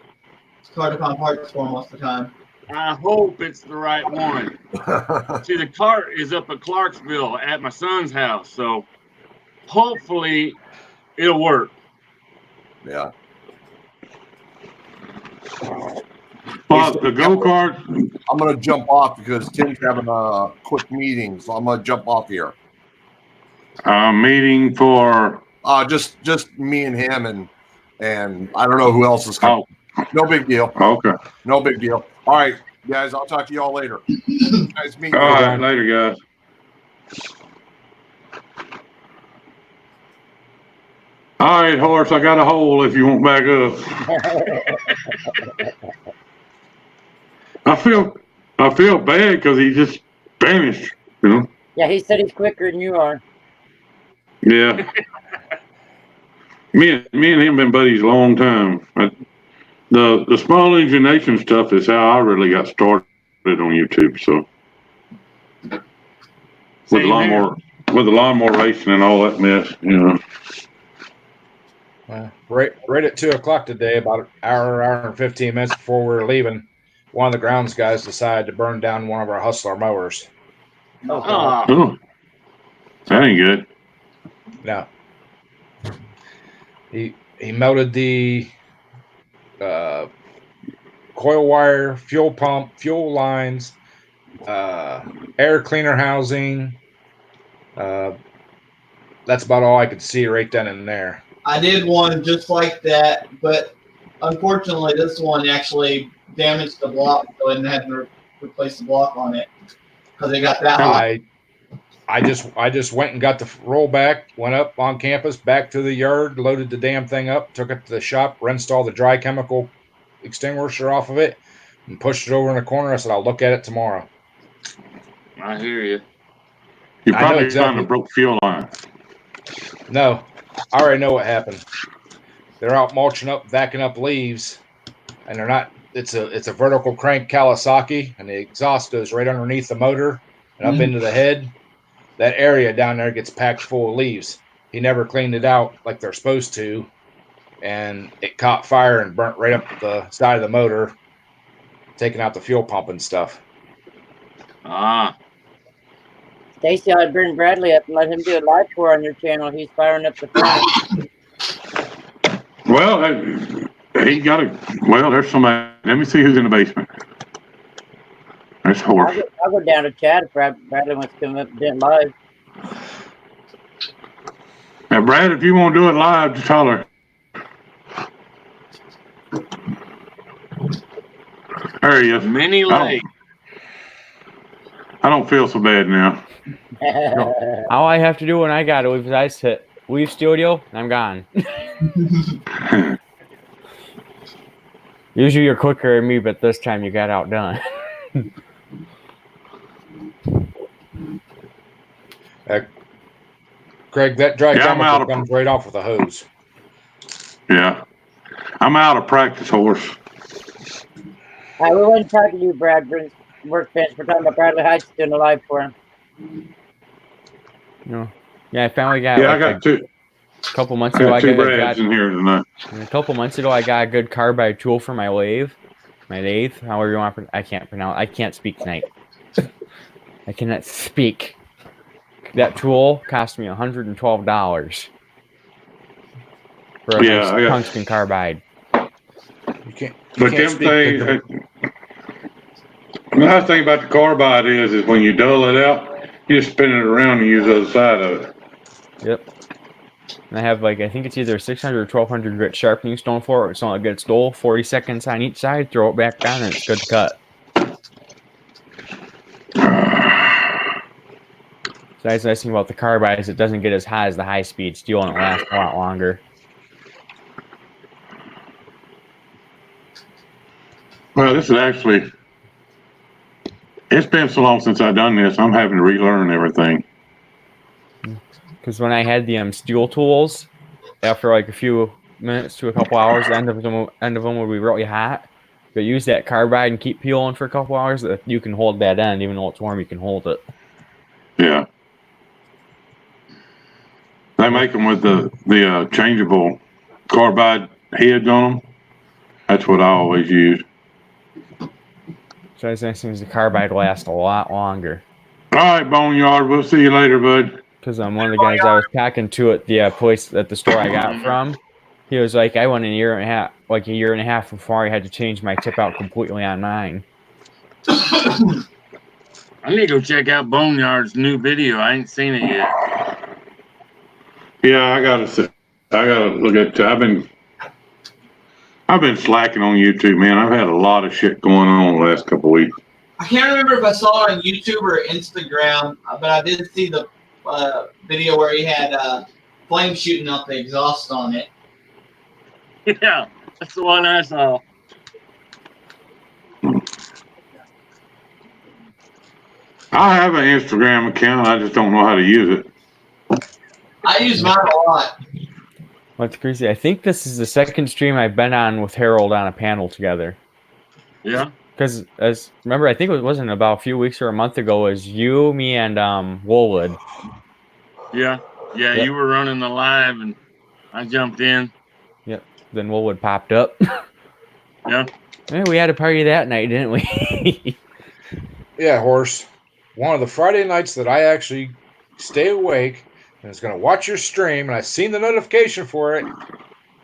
it's hard to find parts for them most of the time. I hope it's the right one. See, the cart is up at Clarksville at my son's house, so hopefully it'll work. Yeah. Well, the go-kart, I'm going to jump off because Tim's having a quick meeting, so I'm going to jump off here. meeting for, Just me and him, and I don't know who else is coming. No big deal. okay. No big deal. All right, guys, I'll talk to y'all later. Nice meeting All you. right, later, guys. All right, horse, I got a hole if you want back up. I feel bad because he just vanished, you know? Yeah, he said he's quicker than you are. Yeah. me and him been buddies a long time. The small engine nation stuff is how I really got started on YouTube. So with the lawnmower racing and all that mess, you know. Right at 2:00 today, about an hour and 15 minutes before we were leaving, one of the grounds guys decided to burn down one of our Hustler mowers. Oh, that ain't good. No. He melted the coil wire, fuel pump, fuel lines, air cleaner housing. That's about all I could see right then and there. I did one just like that, but unfortunately, this one actually damaged the block, so I didn't have to replace the block on it because it got that hot. I just went and got the rollback, went up on campus, back to the yard, loaded the damn thing up, took it to the shop, rinsed all the dry chemical extinguisher off of it, and pushed it over in the corner. I said, I'll look at it tomorrow. I hear you. You probably found a broke fuel line. No, I already know what happened. They're out mulching up, backing up leaves, and they're not. It's a vertical crank Kawasaki, and the exhaust goes right underneath the motor and up into the head. That area down there gets packed full of leaves. He never cleaned it out like they're supposed to, and it caught fire and burnt right up the side of the motor, taking out the fuel pump and stuff. Stacy, I'd bring Bradley up and let him do a live tour on your channel. He's firing up the phone. Well, he got a. Well, there's somebody. Let me see who's in the basement. There's horse. I'll go down to chat if Bradley wants to come up and do it live. Now, Brad, if you want to do it live, just holler. There he is. Mini Lake. I don't feel so bad now. No. All I have to do when I got it was I hit leave studio and I'm gone. Usually you're quicker than me, but this time you got outdone. Craig, that dry chemical comes right off with a hose. Yeah. I'm out of practice, horse. We weren't talking to you, Brad. Workbench. We're talking about Bradley Heights doing a live for him. No. Yeah, I finally got. Yeah, I got two. A couple months ago, I got two Brads in here tonight. A couple months ago, I got a good carbide tool for my lathe. However you want to. I can't pronounce. I can't speak tonight. I cannot speak. That tool cost me $112 for a tungsten carbide. You can't. But them things. The nice thing about the carbide is when you dull it out, you just spin it around and use the other side of it. Yep. And I have I think it's either 600 or 1200 grit sharpening stone for it. It's not a good stole. 40 seconds on each side. Throw it back down and it's good to cut. So that's the nice thing about the carbide is it doesn't get as high as the high speed steel and it lasts a lot longer. Well, this is actually. It's been so long since I've done this. I'm having to relearn everything. Because when I had the steel tools, after a few minutes to a couple hours, the end of them would be really hot. But use that carbide and keep peeling for a couple hours. You can hold that end, even though it's warm. You can hold it. Yeah. They make them with the changeable carbide heads on them. That's what I always use. So that's the nice thing is the carbide lasts a lot longer. All right, Boneyard. We'll see you later, bud. Because I'm one of the guys I was talking to at the place at the store I got from. He was like, I went a year and a half before I had to change my tip out completely on mine. I need to go check out Boneyard's new video. I ain't seen it yet. Yeah, I gotta look at. I've been slacking on YouTube, man. I've had a lot of shit going on the last couple of weeks. I can't remember if I saw it on YouTube or Instagram, but I did see the video where he had flame shooting out the exhaust on it. Yeah, that's the one I saw. I have an Instagram account. I just don't know how to use it. I use mine a lot. What's crazy? I think this is the second stream I've been on with Harold on a panel together. Yeah. Because remember, I think it wasn't about a few weeks or a month ago. It was you, me, and Woolwood. Yeah. Yeah, Yep. You were running the live and I jumped in. Yep. Then Woolwood popped up. Yeah. Man, we had a party that night, didn't we? Yeah, Horse. One of the Friday nights that I actually stay awake and is going to watch your stream, and I seen the notification for it,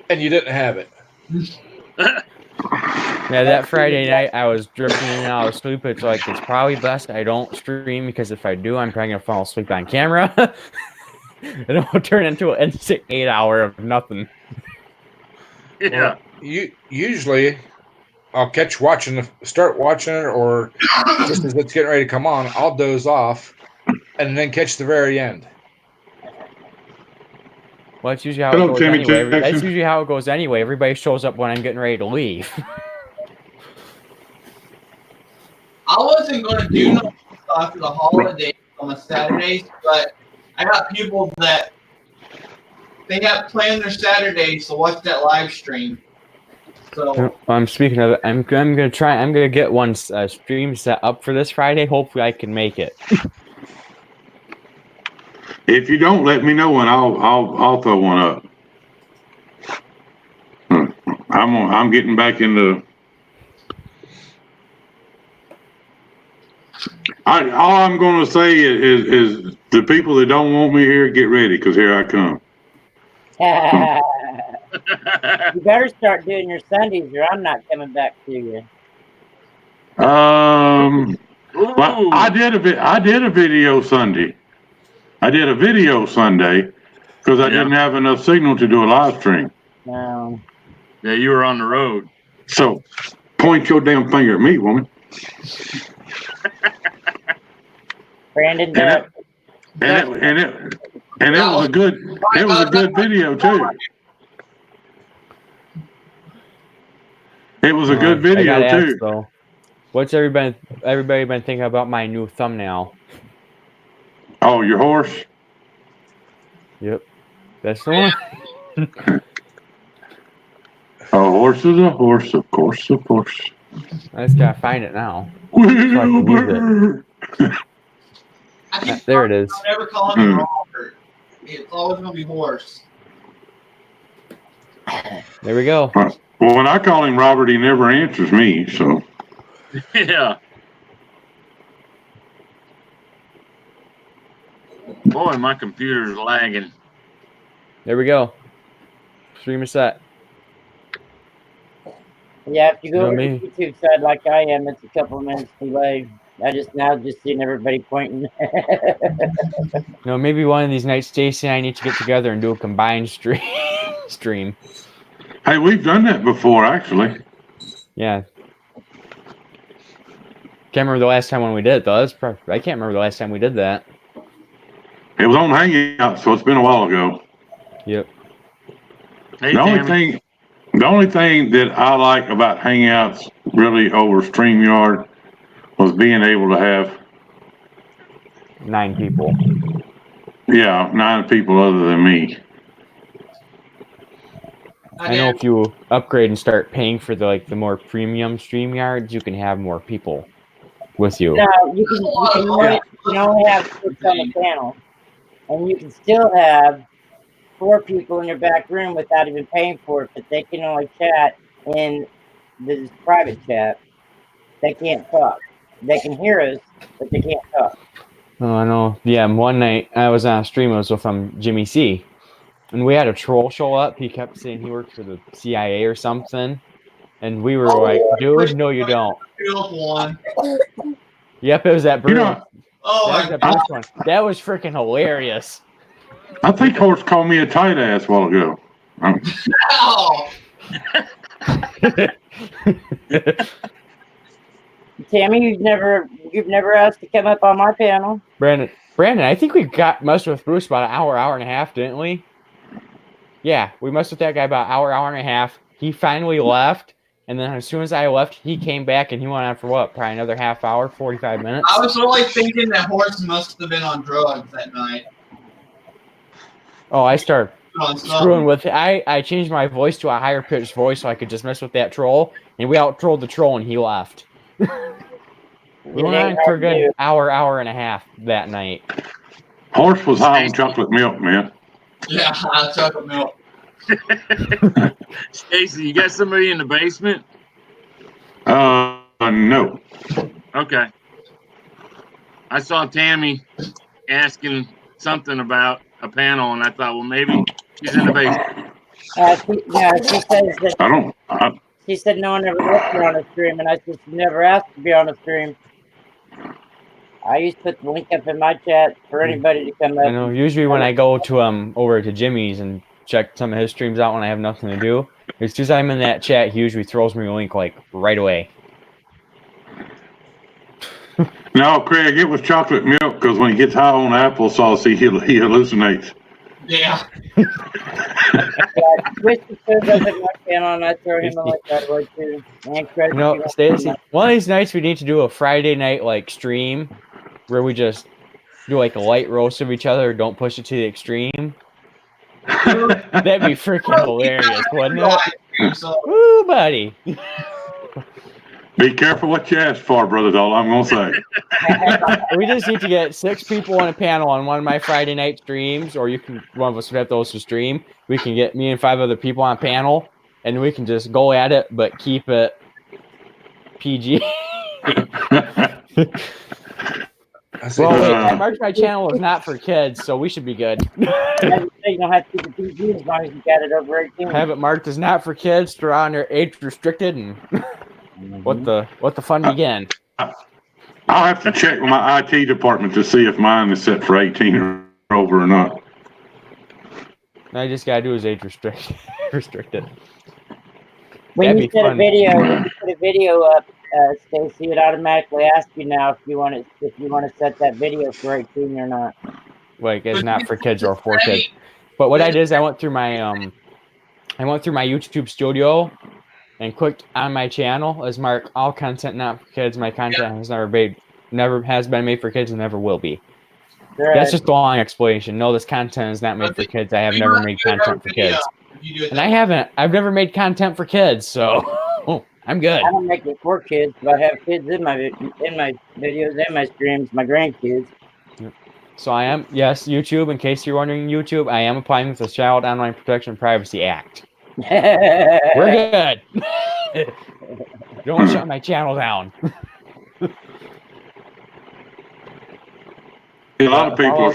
and you didn't have it. Yeah, that Friday night I was drifting in and out of sleep. It's probably best I don't stream because if I do, I'm probably gonna fall asleep on camera. And it will turn into an 8 hour of nothing. Yeah. Well, usually I'll start watching it, or just as it's getting ready to come on, I'll doze off and then catch the very end. Well, that's usually how it goes anyway. That's usually how it goes anyway. Everybody shows up when I'm getting ready to leave. I wasn't going to do no after the holidays on the Saturdays, but I got people that they have planned their Saturdays to watch that live stream. So I'm speaking of it. I'm gonna try. I'm gonna get one stream set up for this Friday. Hopefully, I can make it. If you don't, let me know and I'll throw one up. I'm getting back into. All I'm going to say is the people that don't want me here, get ready because here I come. You better start doing your Sundays, or I'm not coming back to you. Well, I did a video Sunday. I did a video Sunday because I didn't have enough signal to do a live stream. No. Yeah, you were on the road. So, point your damn finger at me, woman. Brandon, and it was a good video too. It was a good video too. Ask, what's everybody been thinking about my new thumbnail? Oh, your horse? Yep, that's the one. A horse is a horse, of course, of course. I just gotta find it now. Wilbur. There it is. I'm never calling him Robert. It's always going to be horse. There we go. Well, when I call him Robert, he never answers me, so. Yeah. Boy, my computer's lagging. There we go. Stream is set. Yeah, if you go You know to the YouTube side like I am, it's a couple of minutes delay. I just seen everybody pointing. No, maybe one of these nights, Stacy and I need to get together and do a combined stream. Hey, we've done that before, actually. Yeah. Can't remember the last time when we did it, though. I can't remember the last time we did that. It was on Hangout, so it's been a while ago. Yep. Hey, The only thing that I like about Hangouts really over StreamYard was being able to have 9 people. Yeah, 9 people other than me. I know if you upgrade and start paying for the more premium StreamYards, you can have more people with you. No, you can only have 6 on the panel, and you can still have 4 people in your back room without even paying for it, but they can only chat in this private chat. They can't talk. They can hear us, but they can't talk. Oh, I know. Yeah, one night I was on a stream. It was from Jimmy C. And we had a troll show up. He kept saying he worked for the CIA or something. And we were like, dude, no, you don't. One. Yep, it was that Bruce. You know, Oh That was my that Bruce one. That was freaking hilarious. I think Horse called me a tight ass a while ago. Ow! Tammy, you've never asked to come up on my panel. Brandon, I think we messed with Bruce about an hour and a half, didn't we? Yeah, we messed with that guy about an hour and a half. He finally left, and then as soon as I left, he came back and he went on for what? Probably another half hour, 45 minutes. I was really thinking that Horse must have been on drugs that night. Oh, I started On screwing with it. I changed my voice to a higher pitched voice so I could just mess with that troll, and we out trolled the troll, and he left. We went on for a good hour and a half that night. Horse was high on chocolate milk, man. Yeah, chocolate milk. Stacy, you got somebody in the basement? No. Okay. I saw Tammy asking something about a panel, and I thought, well, maybe she's in the basement. She says that. She said no one ever left her on a stream, and I said she never asked to be on a stream. I used to put the link up in my chat for anybody to come up. I know. Usually when I go to over to Jimmy's and check some of his streams out when I have nothing to do, as soon as I'm in that chat, he usually throws me a link like right away. No, Craig, it was chocolate milk because when he gets high on applesauce, he hallucinates. Yeah. Twisted shows up in my channel, and I throw him a link that way too. And Craig, Stacy, one of these nights we need to do a Friday night like stream where we just do like a light roast of each other. Don't push it to the extreme. That'd be freaking hilarious, wouldn't it? Woo, buddy. Be careful what you ask for, brother. That's all I'm gonna say. We just need to get 6 people on a panel on one of my Friday night streams, or one of us would have those to stream. We can get me and 5 other people on a panel, and we can just go at it, but keep it PG. Well, my channel is not for kids, so we should be good. You don't have to keep it PG as long as you got it over 18. Have it marked as not for kids, throw on their age restricted, and what the fun begin. I'll have to check with my IT department to see if mine is set for 18 or over or not. All I just gotta do is age restricted. When you put a video up, Stacy, it automatically asks you now if you want to set that video for 18 or not. Like it's not for kids or for kids. But what I did is I went through my YouTube studio and clicked on my channel as mark all content not for kids. My content has never has been made for kids and never will be. Right. That's just a long explanation. No, this content is not made for kids. I have never made content for kids. And I've never made content for kids, so I'm good. I don't make it for kids, but I have kids in my videos and my streams, my grandkids. So I am, yes, YouTube, in case you're wondering, YouTube, I am applying with the Child Online Protection and Privacy Act. We're good. Don't shut my channel down. A lot of people.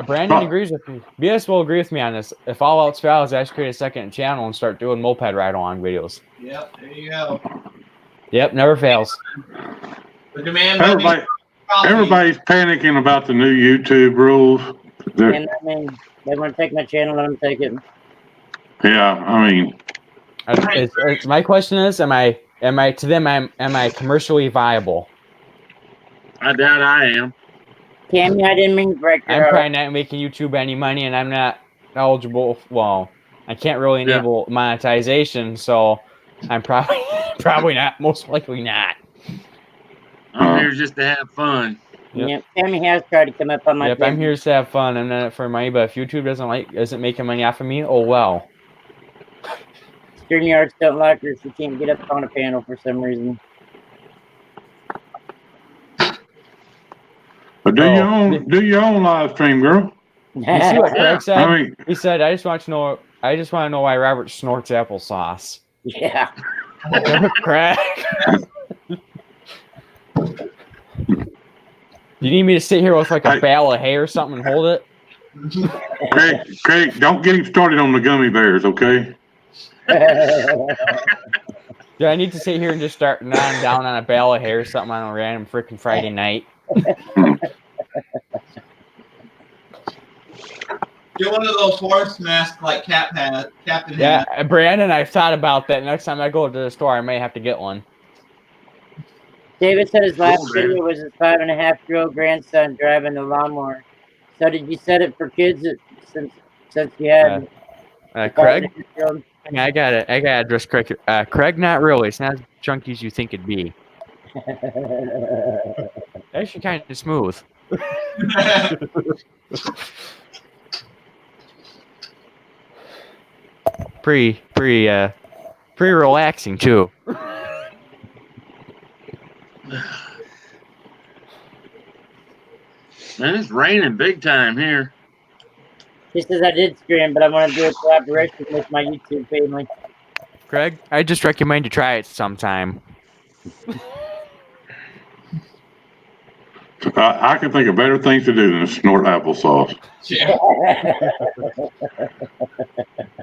Brandon agrees with me. BS will agree with me on this. If all else fails, I should create a second channel and start doing moped ride-along videos. Yep, there you go. Yep, never fails. The demand. Everybody's panicking about the new YouTube rules. And I mean, they want to take my channel, let them take it. Yeah, I mean, my question is, am I commercially viable? I doubt I am. Tammy, I didn't mean to break your I'm probably not making YouTube any money, and I'm not eligible. Well, I can't really enable monetization, so I'm probably not. Most likely not. I'm here just to have fun. Yep. Tammy has tried to come up on my. Yep, I'm here to have fun. I'm not for money, but if YouTube isn't making money off of me, oh well. StreamYards don't like her. She can't get up on a panel for some reason. But do your own live stream, girl. You see what Craig said? He said, "I just want to know why Robert snorts applesauce." Yeah. Craig. You need me to sit here with like a bale of hay or something and hold it? Craig, don't get him started on the gummy bears, okay? Do I need to sit here and just start gnawing down on a bale of hay or something on a random freaking Friday night? Get one of those horse masks like Captain has. Yeah, Brandon, I've thought about that. Next time I go to the store, I may have to get one. David said his last Cool, video was his 5.5-year-old grandson driving the lawnmower. So did you set it for kids since you had Craig? 5.5-year-old? I got it. I got to address Craig. Craig, not really. It's not as chunky as you think it'd be. Actually, kind of smooth. Pretty relaxing too. Man, it's raining big time here. He says I did scream, but I want to do a collaboration with my YouTube family. Craig, I just recommend you try it sometime. I can think of better things to do than snort applesauce. Yeah.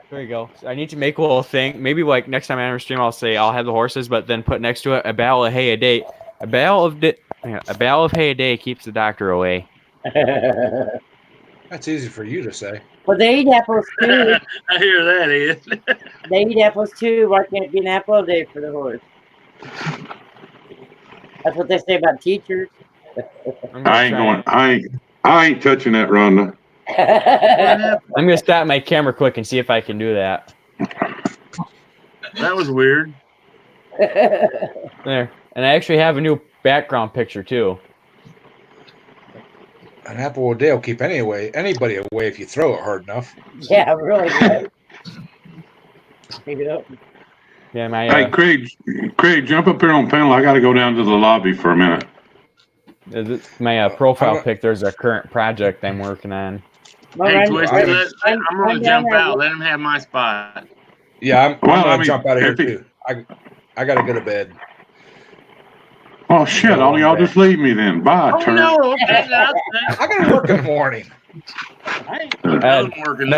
There you go. So I need to make a little thing. Maybe like next time I ever stream, I'll say I'll have the horses, but then put next to it a bale of hay a day. A bale of hay a day keeps the doctor away. That's easy for you to say. Well, they eat apples too. I hear that, Ed. They eat apples too. Why can't it be an apple a day for the horse? That's what they say about teachers. I ain't touching that, Rhonda. I'm gonna stop my camera quick and see if I can do that. That was weird. There, and I actually have a new background picture too. An apple a day will keep anybody away if you throw it hard enough. Yeah, really good. Pick it up. Yeah, my Hey, Craig, jump up here on panel. I got to go down to the lobby for a minute. Profile pic. There's a current project I'm working on. Hey, Twisted, I'm going to jump out. Let him have my spot. Yeah, I'm going to jump out of here, if he- too. I got to go to bed. Oh shit! All y'all just leave me then. Bye, Oh, turn. no. Okay, I got to work in the morning.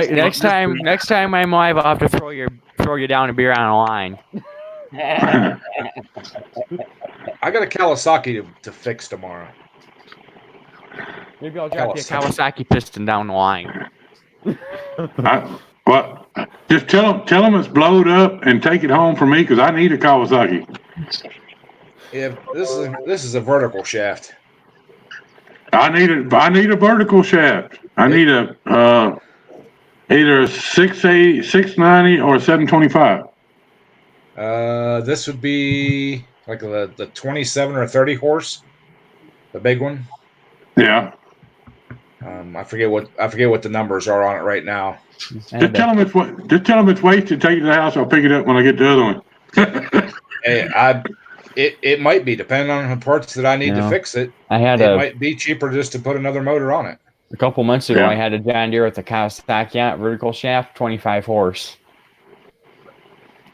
Next time I'm live, I'll have to throw you down a beer on a line. I got a Kawasaki to fix tomorrow. Maybe I'll drop you a Kawasaki piston down the line. Just tell them it's blowed up and take it home for me because I need a Kawasaki. Yeah, this is a vertical shaft. I need a vertical shaft. I need a either a 690 or a 725. This would be like the 27 or 30 horse, the big one. Yeah. I forget what the numbers are on it right now. Just tell them it's wasted. Take it to the house. I'll pick it up when I get the other one. Hey, it might be depending on the parts that I need to fix it. It might be cheaper just to put another motor on it. A couple months ago, I had a John Deere with a Kawasaki vertical shaft, 25 horse.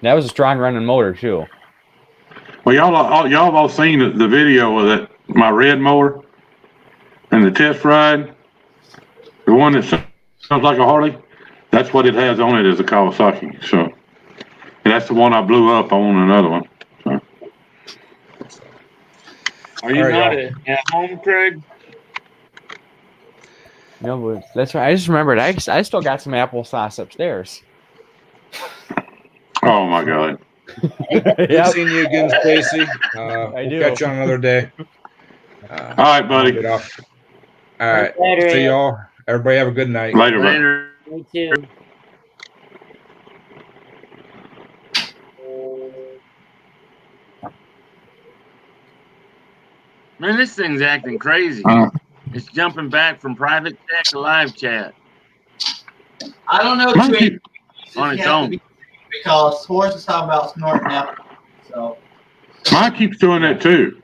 That was a strong running motor too. Well, y'all have all seen the video of that my red mower and the test ride. The one that sounds like a Harley. That's what it has on it is a Kawasaki. So, and that's the one I blew up. I want another one. So. Are you not at home, Craig? No, but that's right. I just remembered. I still got some applesauce upstairs. Oh my God. Good seeing you again, Stacy. I do. Catch you on another day. All right, buddy. All right. See y'all. Everybody have a good night. Later. Me too. Man, this thing's acting crazy. It's jumping back from private chat to live chat. I don't know On its own. because Horace is talking about snorting out. So Mine keeps doing that too.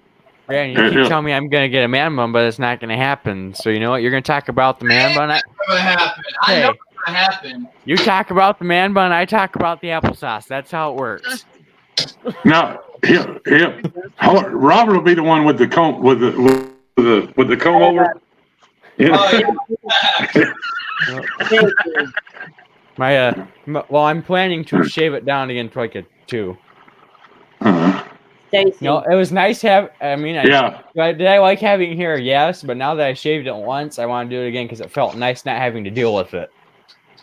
Man, you keep telling me I'm gonna get a man bun, but it's not gonna happen. So you know what? You're gonna talk about the man bun. it's gonna happen. I know it's gonna happen. You talk about the man bun. I talk about the applesauce. That's how it works. Now, Robert will be the one with the comb with the comb over. Yeah. Oh, yeah. Stacy, Well, I'm planning to shave it down again to like a 2. Stacy. No, it was nice did Yeah. I like having hair? Yes, but now that I shaved it once, I want to do it again because it felt nice not having to deal with it.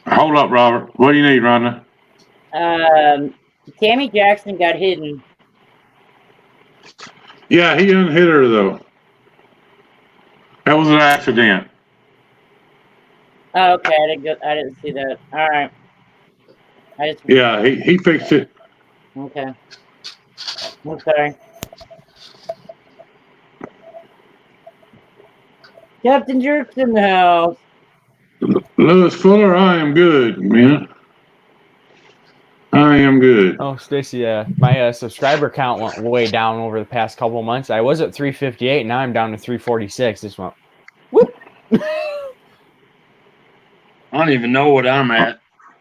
Hold up, Robert. What do you need, Rhonda? Tammy Jackson got hidden. Yeah, he unhit her though. That was an accident. Oh, okay, I didn't see that. All right. Yeah, he fixed it. Okay. I'm sorry. Captain Jerk's in the house. Lewis Fuller, I am good, man. I am good. Oh, Stacy, my subscriber count went way down over the past couple of months. I was at 358, now I'm down to 346. This went whoop. I don't even know what I'm at.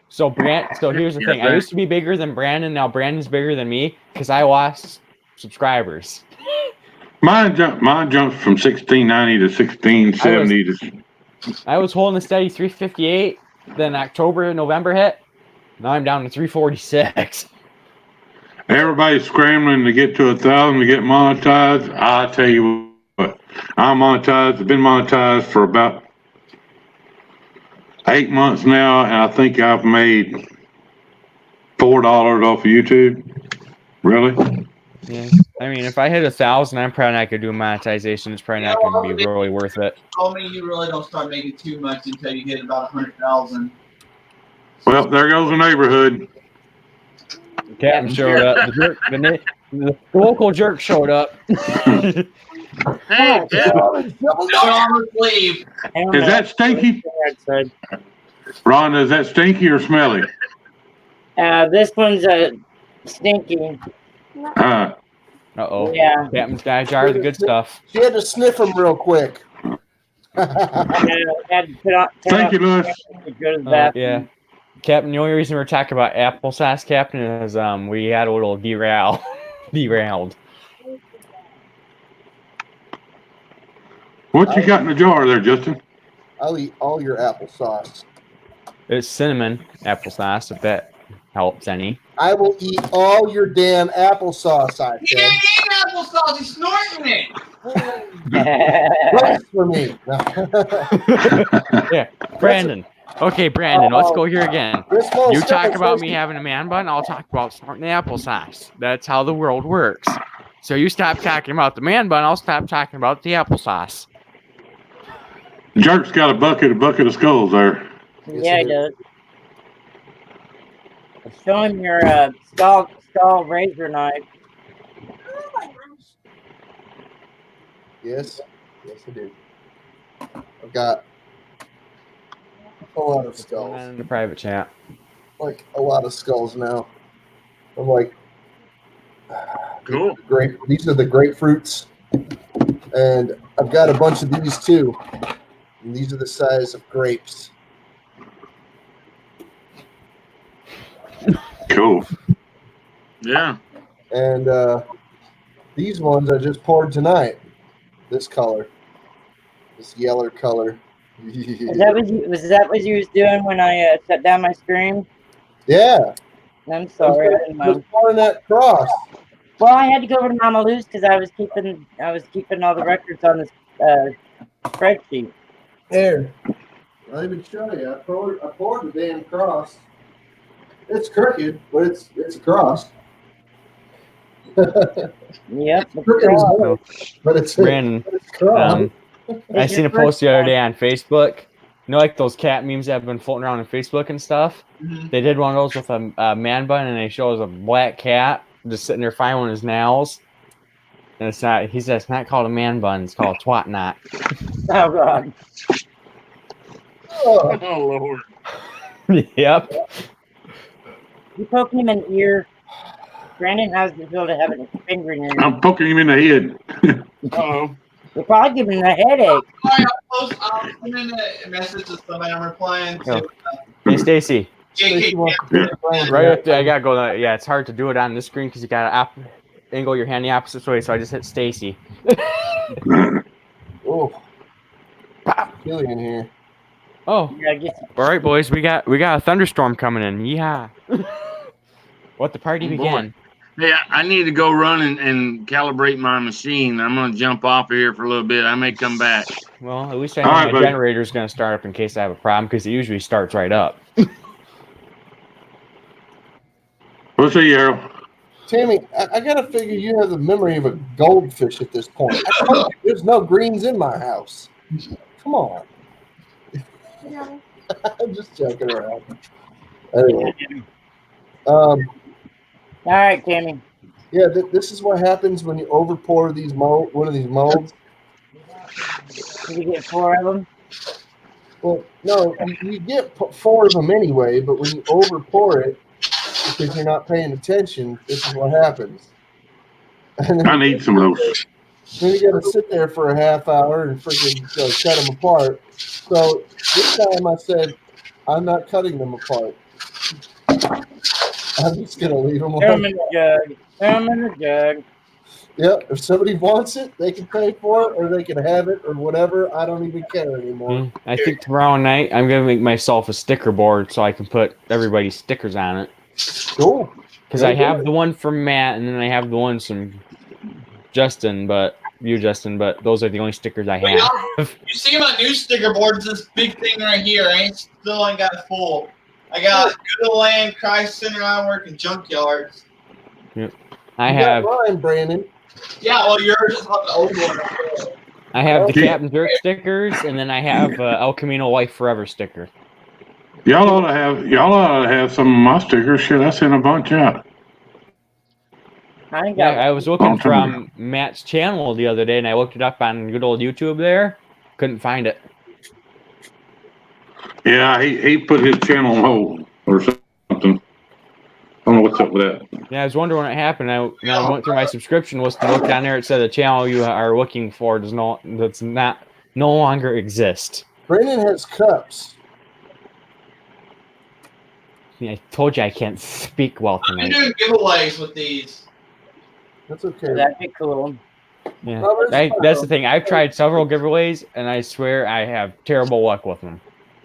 So here's the thing. I used to be bigger than Brandon. Now Brandon's bigger than me because I lost subscribers. Mine jumped from 1690 to 1670. I was holding a steady 358. Then November hit. Now I'm down to 346. Everybody's scrambling to get to 1,000 to get monetized. I tell you what, I'm monetized. I've been monetized for about 8 months now, and I think I've made $4 off of YouTube. Really? Yeah. I mean, if I hit 1,000, I'm probably not gonna do monetization. It's probably not gonna be really worth it. Told me you really don't start making too much until you get about 100,000. Well, there goes the neighborhood. Captain showed up. The local jerk showed up. Hey, Leave. Is that stinky? Rhonda, is that stinky or smelly? This one's stinky. Uh-oh. Yeah. Captain's got a jar of the good stuff. She had to sniff them real quick. Thank you, Lewis. Yeah. Captain, the only reason we're talking about applesauce, Captain, is we had a little derailed. What you got in the jar there, Justin? I'll eat all your applesauce. It's cinnamon applesauce, if that helps any. I will eat all your damn applesauce, I He said. ain't eating applesauce. He's snorting it. Yeah, Brandon. Okay, Brandon, let's go here again. You talk about me having a man bun, I'll talk about snorting the applesauce. That's how the world works. So you stop talking about the man bun, I'll stop talking about the applesauce. Jerk's got a bucket of skulls there. Yeah, he does. Show him your skull razor knife. Yes, I do. I've got a lot of skulls. In the private chat. Like a lot of skulls now. I'm like, cool. These are the grapefruits, and I've got a bunch of these too. And these are the size of grapes. Cool. Yeah. And these ones I just poured tonight. This color, this yellow color. Was that what you was doing when I shut down my stream? Yeah. I'm sorry. I was pouring that cross. Well, I had to go over to Mama Lou's because I was keeping all the records on this spreadsheet. Here, I'll even show you. I poured the damn cross. It's crooked, but it's a cross. Yep. But it's Brandon. It's cross. I seen a post the other day on Facebook. You know, like those cat memes that have been floating around on Facebook and stuff? Mm-hmm. They did one of those with a man bun, and they show us a black cat just sitting there filing his nails. And it's not, he says, it's not called a man bun, it's called a twat knot. Oh, God. Oh, Lord. Yep. You poking him in the ear. Brandon, how's it feel to have a finger in your ear? I'm poking him in the head. Uh-oh. You're probably giving him a headache. I'll send in a message to somebody. I'm replying to Hey, Stacy. JK. Right up there, I gotta go. Yeah, it's hard to do it on this screen because you gotta angle your hand the opposite way. So I just hit Oh, kill you in here. Oh, Yeah, I guess all right, boys. We got a thunderstorm coming in. Yeah. Let the party Oh, boy. begin. Hey, I need to go run and calibrate my machine. I'm gonna jump off of here for a little bit. I may come back. Well, at least I All know right, my buddy. generator's going to start up in case I have a problem, because it usually starts right up. We'll see you, Harold. Tammy, I gotta figure you have the memory of a goldfish at this point. I told you, there's no greens in my house. Come on. I'm just joking around. Anyway, All right, Tammy. yeah, this is what happens when you overpour these one of these molds. Did you get 4 of them? Well, no, you get 4 of them anyway, but when you overpour it because you're not paying attention, this is what happens. And then I need some of those. Then you got to sit there for a half hour and freaking cut them apart. So this time I said, I'm not cutting them apart. I'm just going to leave them Throw them alone. in the jug. Throw them in the jug. Yep, if somebody wants it, they can pay for it or they can have it or whatever. I don't even care anymore. I think tomorrow night I'm going to make myself a sticker board so I can put everybody's stickers on it. Cool. Because I have the one from Matt, and then I have the ones from Justin, but those are the only stickers I have. You see my new sticker board? It's this big thing right here. Still ain't got it full. I got Good Land, Christ Center Ironwork, and Junkyards. Yep. You got mine, Brandon. Yeah, well, yours is on the old one. I have the Captain Jerk stickers, and then I have El Camino Life Forever sticker. Y'all ought to have some of my stickers. Shit, I sent a bunch out. I was looking from Matt's channel the other day, and I looked it up on good old YouTube there. Couldn't find it. Yeah, he put his channel on hold or something. I don't know what's up with that. Yeah, I was wondering when it happened. I went through my subscription list and looked down there. It said the channel you are looking for no longer exist. Brandon has cups. Yeah, I told you I can't speak well tonight. I'm doing giveaways with these. That's okay. That'd be cool. Yeah, that's the thing. I've tried several giveaways, and I swear I have terrible luck with them.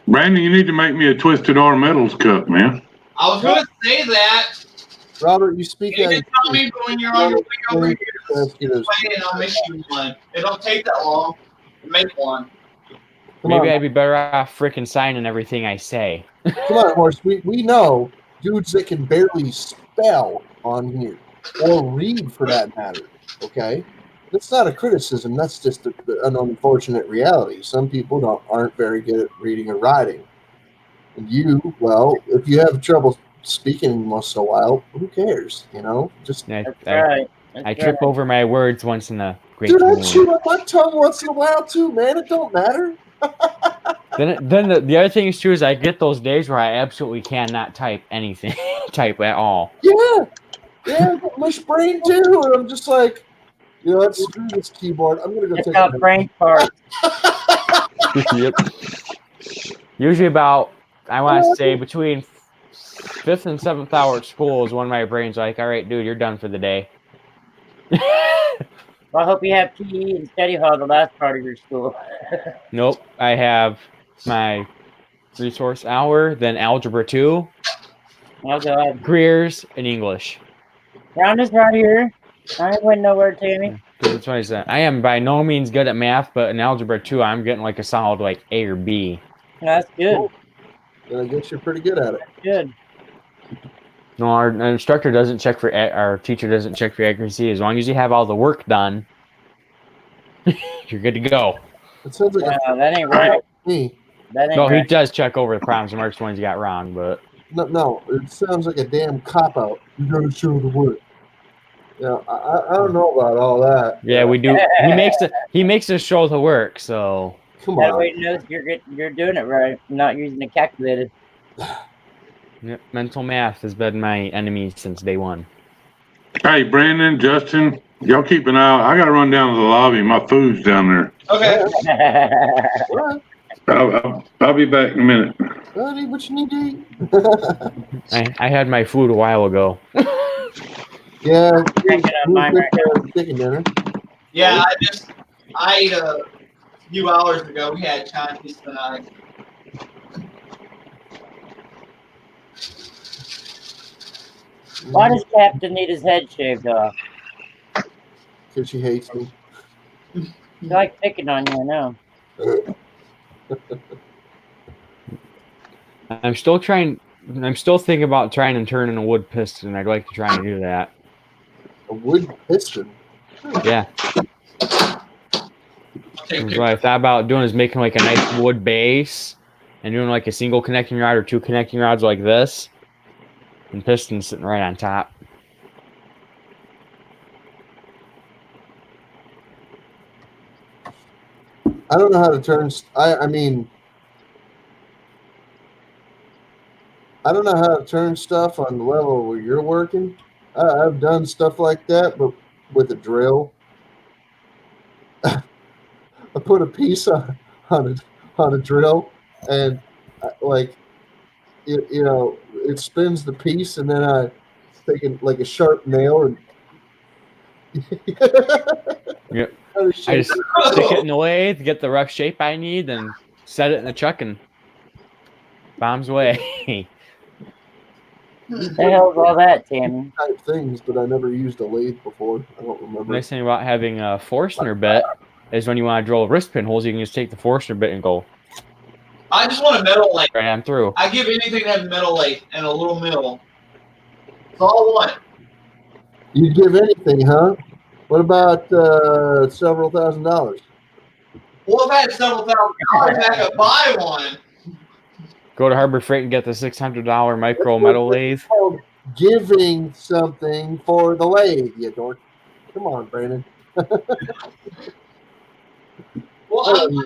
Brandon, you need to make me a Twisted R Metals cup, man. I was going to say that. Robert, you speak You out. can tell me when you're on your way over here and I'll make you one. It don't take that long to make one. Maybe I'd be better off freaking signing everything I say. Come on, Horse. We know dudes that can barely spell on here or read for that matter. Okay? That's not a criticism. That's just an unfortunate reality. Some people aren't very good at reading or writing. And you, well, if you have trouble speaking once in a while, who cares? You know? Just I trip over my words once in a great Dude, I mood. chew up my tongue once in a while too, man. It don't matter. Then the other thing is too is I get those days where I absolutely cannot type anything, type at all. Yeah, my brain too. And I'm just like, let's screw this keyboard. I'm gonna go take a brain part. Yep. Usually about, I want to say between 5th and 7th hour at school is when my brain's like, all right, dude, you're done for the day. Well, I hope you have PE and study hall the last part of your school. Nope, I have my resource hour, then algebra 2, careers, and English. Round is right here. I ain't going nowhere, Tammy. That's what I said. I am by no means good at math, but in algebra 2, I'm getting like a solid like A or B. That's good. Cool. Then I guess you're pretty good at it. Good. No, our instructor doesn't check for, our teacher doesn't check for accuracy. As long as you have all the work done, you're good to go. It sounds like that ain't right. Me. That ain't No, right. he does check over the problems and marks the ones you got wrong, but No, it sounds like a damn cop out. You gotta show the work. I don't know about all that. yeah, we do. He makes us show the work. So Come That on. way it knows you're doing it right, not using a calculator. yep, mental math has been my enemy since day one. Hey, Brandon, Justin, y'all keep an eye out. I got to run down to the lobby. My food's down there. Okay. All right. I'll be back in a minute. Buddy, what you need to eat? I had my food a while ago. Yeah. Mine right now. Chicken dinner. Yeah, I ate a few hours ago. We had Chinese tonight. Why does Captain need his head shaved off? Because she hates me. She likes picking on you, I know. I'm still thinking about trying and turning a wood piston. I'd like to try and do that. A wood piston. Yeah. What I thought about doing is making like a nice wood base and doing like a single connecting rod or two connecting rods like this, and pistons sitting right on top. I don't know how to turn. I mean, I don't know how to turn stuff on the level where you're working. I've done stuff like that, but with a drill. I put a piece on a drill, and it spins the piece, and then I take like a sharp nail and Yep. I just stick it in the lathe, get the rough shape I need, and set it in the truck and bombs away. The hell's all that, Tammy? Type things, but I never used a lathe before. I don't remember. The nice thing about having a Forstner bit is when you want to drill wrist pinholes, you can just take the Forstner bit and go. I just want a metal lathe. Right on through. I give anything that has metal lathe and a little mill. That's all I want. You'd give anything, huh? What about several $1,000s? Well, if I had several $1,000, I could buy one. Go to Harbor Freight and get the $600 micro metal lathe. Giving something for the lathe, you dork. Come on, Brandon. Well, you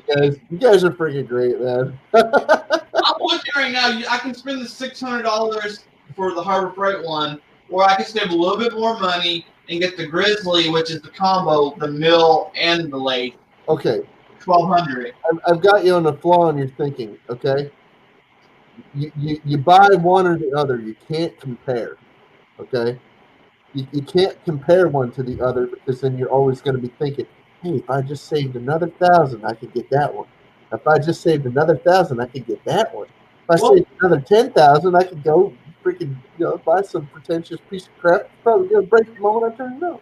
guys are freaking great, man. I'm looking right now. I can spend the $600 for the Harbor Freight one, or I can save a little bit more money and get the Grizzly, which is the combo, the mill and the lathe. Okay. $1,200. I've got you on the flaw in your thinking, okay? You buy one or the other. You can't compare, okay? You can't compare one to the other because then you're always going to be thinking, hey, if I just saved another $1,000, I could get that one. If I just saved another $1,000, I could get that one. If I saved another $10,000, I could go freaking buy some pretentious piece of crap. It's probably going to break the moment I turn it on.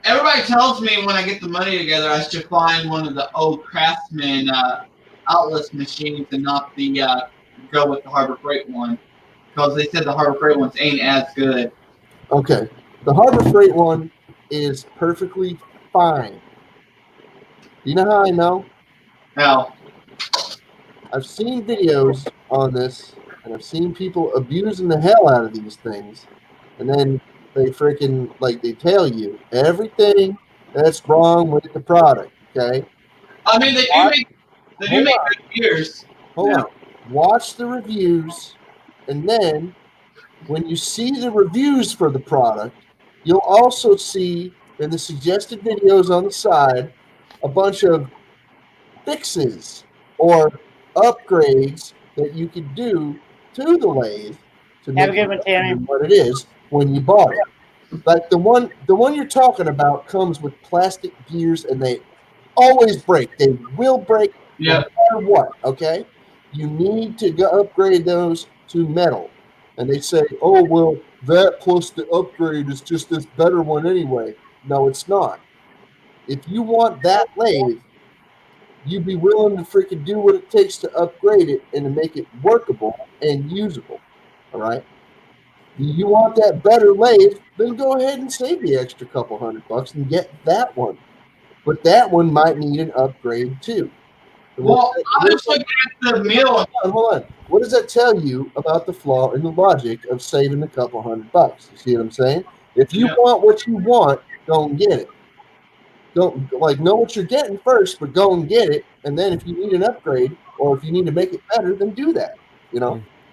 Everybody tells me when I get the money together, I should find one of the old Craftsman outlets machines and not the go with the Harbor Freight one, because they said the Harbor Freight ones ain't as good. Okay, the Harbor Freight one is perfectly fine. You know how I know? How? I've seen videos on this, and I've seen people abusing the hell out of these things, and then they freaking, they tell you everything that's wrong with the product, okay? I mean, they do make good gears. Hold on. Watch the reviews, and then when you see the reviews for the product, you'll also see in the suggested videos on the side a bunch of fixes or upgrades that you could do to the lathe to make it what it is when you bought it. Like the one you're talking about comes with plastic gears, and they always break. They will break no matter what, okay? You need to upgrade those to metal. And they say, oh, well, that plus the upgrade is just this better one anyway. No, it's not. If you want that lathe, you'd be willing to freaking do what it takes to upgrade it and to make it workable and usable, all right? You want that better lathe, then go ahead and save the extra couple $100 and get that one. But that one might need an upgrade too. Well, I'm just looking at the mill. Hold on. What does that tell you about the flaw in the logic of saving a couple $100? You see what I'm saying? If you want what you want, go and get it. Don't know what you're getting first, but go and get it. And then if you need an upgrade or if you need to make it better, then do that.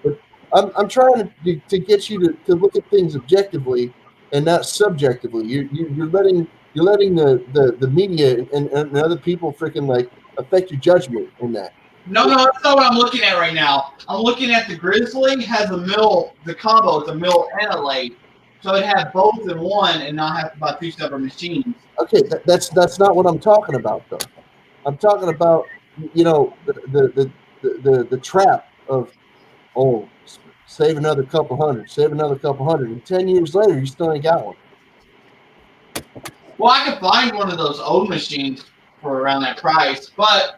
But I'm trying to get you to look at things objectively and not subjectively. You're letting the media and other people freaking affect your judgment in that. No, that's not what I'm looking at right now. I'm looking at the Grizzly has a mill, the combo, it's a mill and a lathe. So it had both in one and not have to buy two separate machines. Okay, that's not what I'm talking about though. I'm talking about the trap of save another couple hundred, save another couple hundred, and 10 years later, you still ain't got one. Well, I could find one of those old machines for around that price, but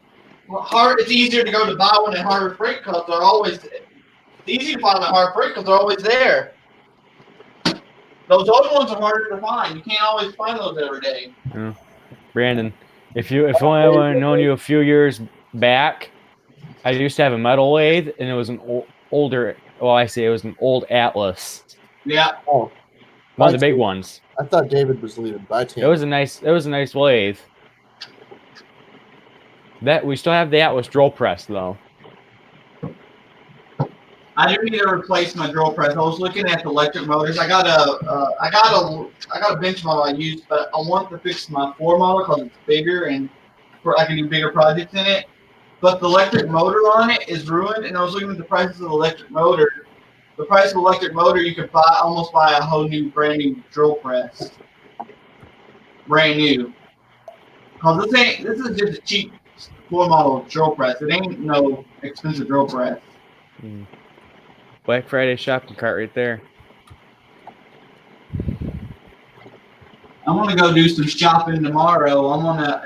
it's easier to go to buy one at Harbor Freight because they're always. It's easy to find at Harbor Freight because they're always there. Those old ones are harder to find. You can't always find those every day. Yeah. Brandon, if only I would have known you a few years back, I used to have a metal lathe, and it was an older. Well, I say it was an old Atlas. Yeah. Oh, one of the big ones. I thought David was leaving. Bye, Tim. It was a nice lathe. That we still have the Atlas drill press though. I do need to replace my drill press. I was looking at the electric motors. I got a bench model I use, but I want to fix my floor model because it's bigger and I can do bigger projects in it. But the electric motor on it is ruined, and I was looking at the prices of the electric motor. The price of electric motor, you could almost buy a whole new, brand new drill press, brand new. Because this is just a cheap floor model drill press. It ain't no expensive drill press. Black Friday shopping cart right there. I'm gonna go do some shopping tomorrow.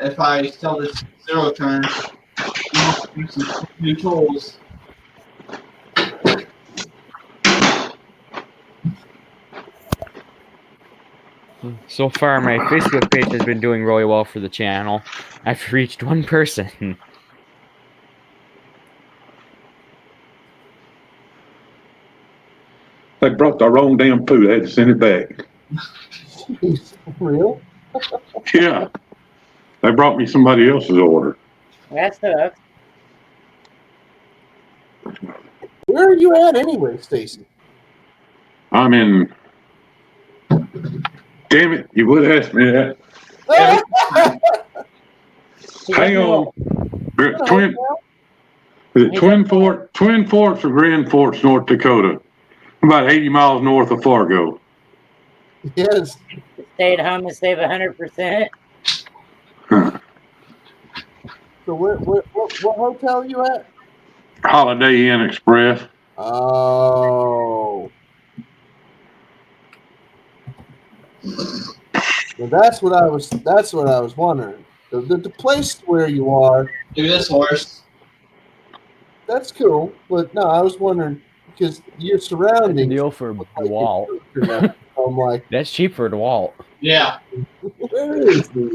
If I sell this zero turn, I'm gonna do some new tools. So far, my Facebook page has been doing really well for the channel. I've reached one person. They brought the wrong damn food. I had to send it back. Real? Yeah. They brought me somebody else's order. That sucks. Where are you at anyway, Stacy? I'm in. Damn it! You would ask me that. Hang on. Twin Forks or Grand Forks, North Dakota? About 80 miles north of Fargo. Yes. Stay at home and save 100%. So what hotel are you at? Holiday Inn Express. Oh. Well, that's what I was wondering. The place where you are. Do this horse. That's cool, but no, I was wondering because your surroundings. Deal for DeWalt. I'm like, that's cheap for DeWalt. Yeah. Where is he?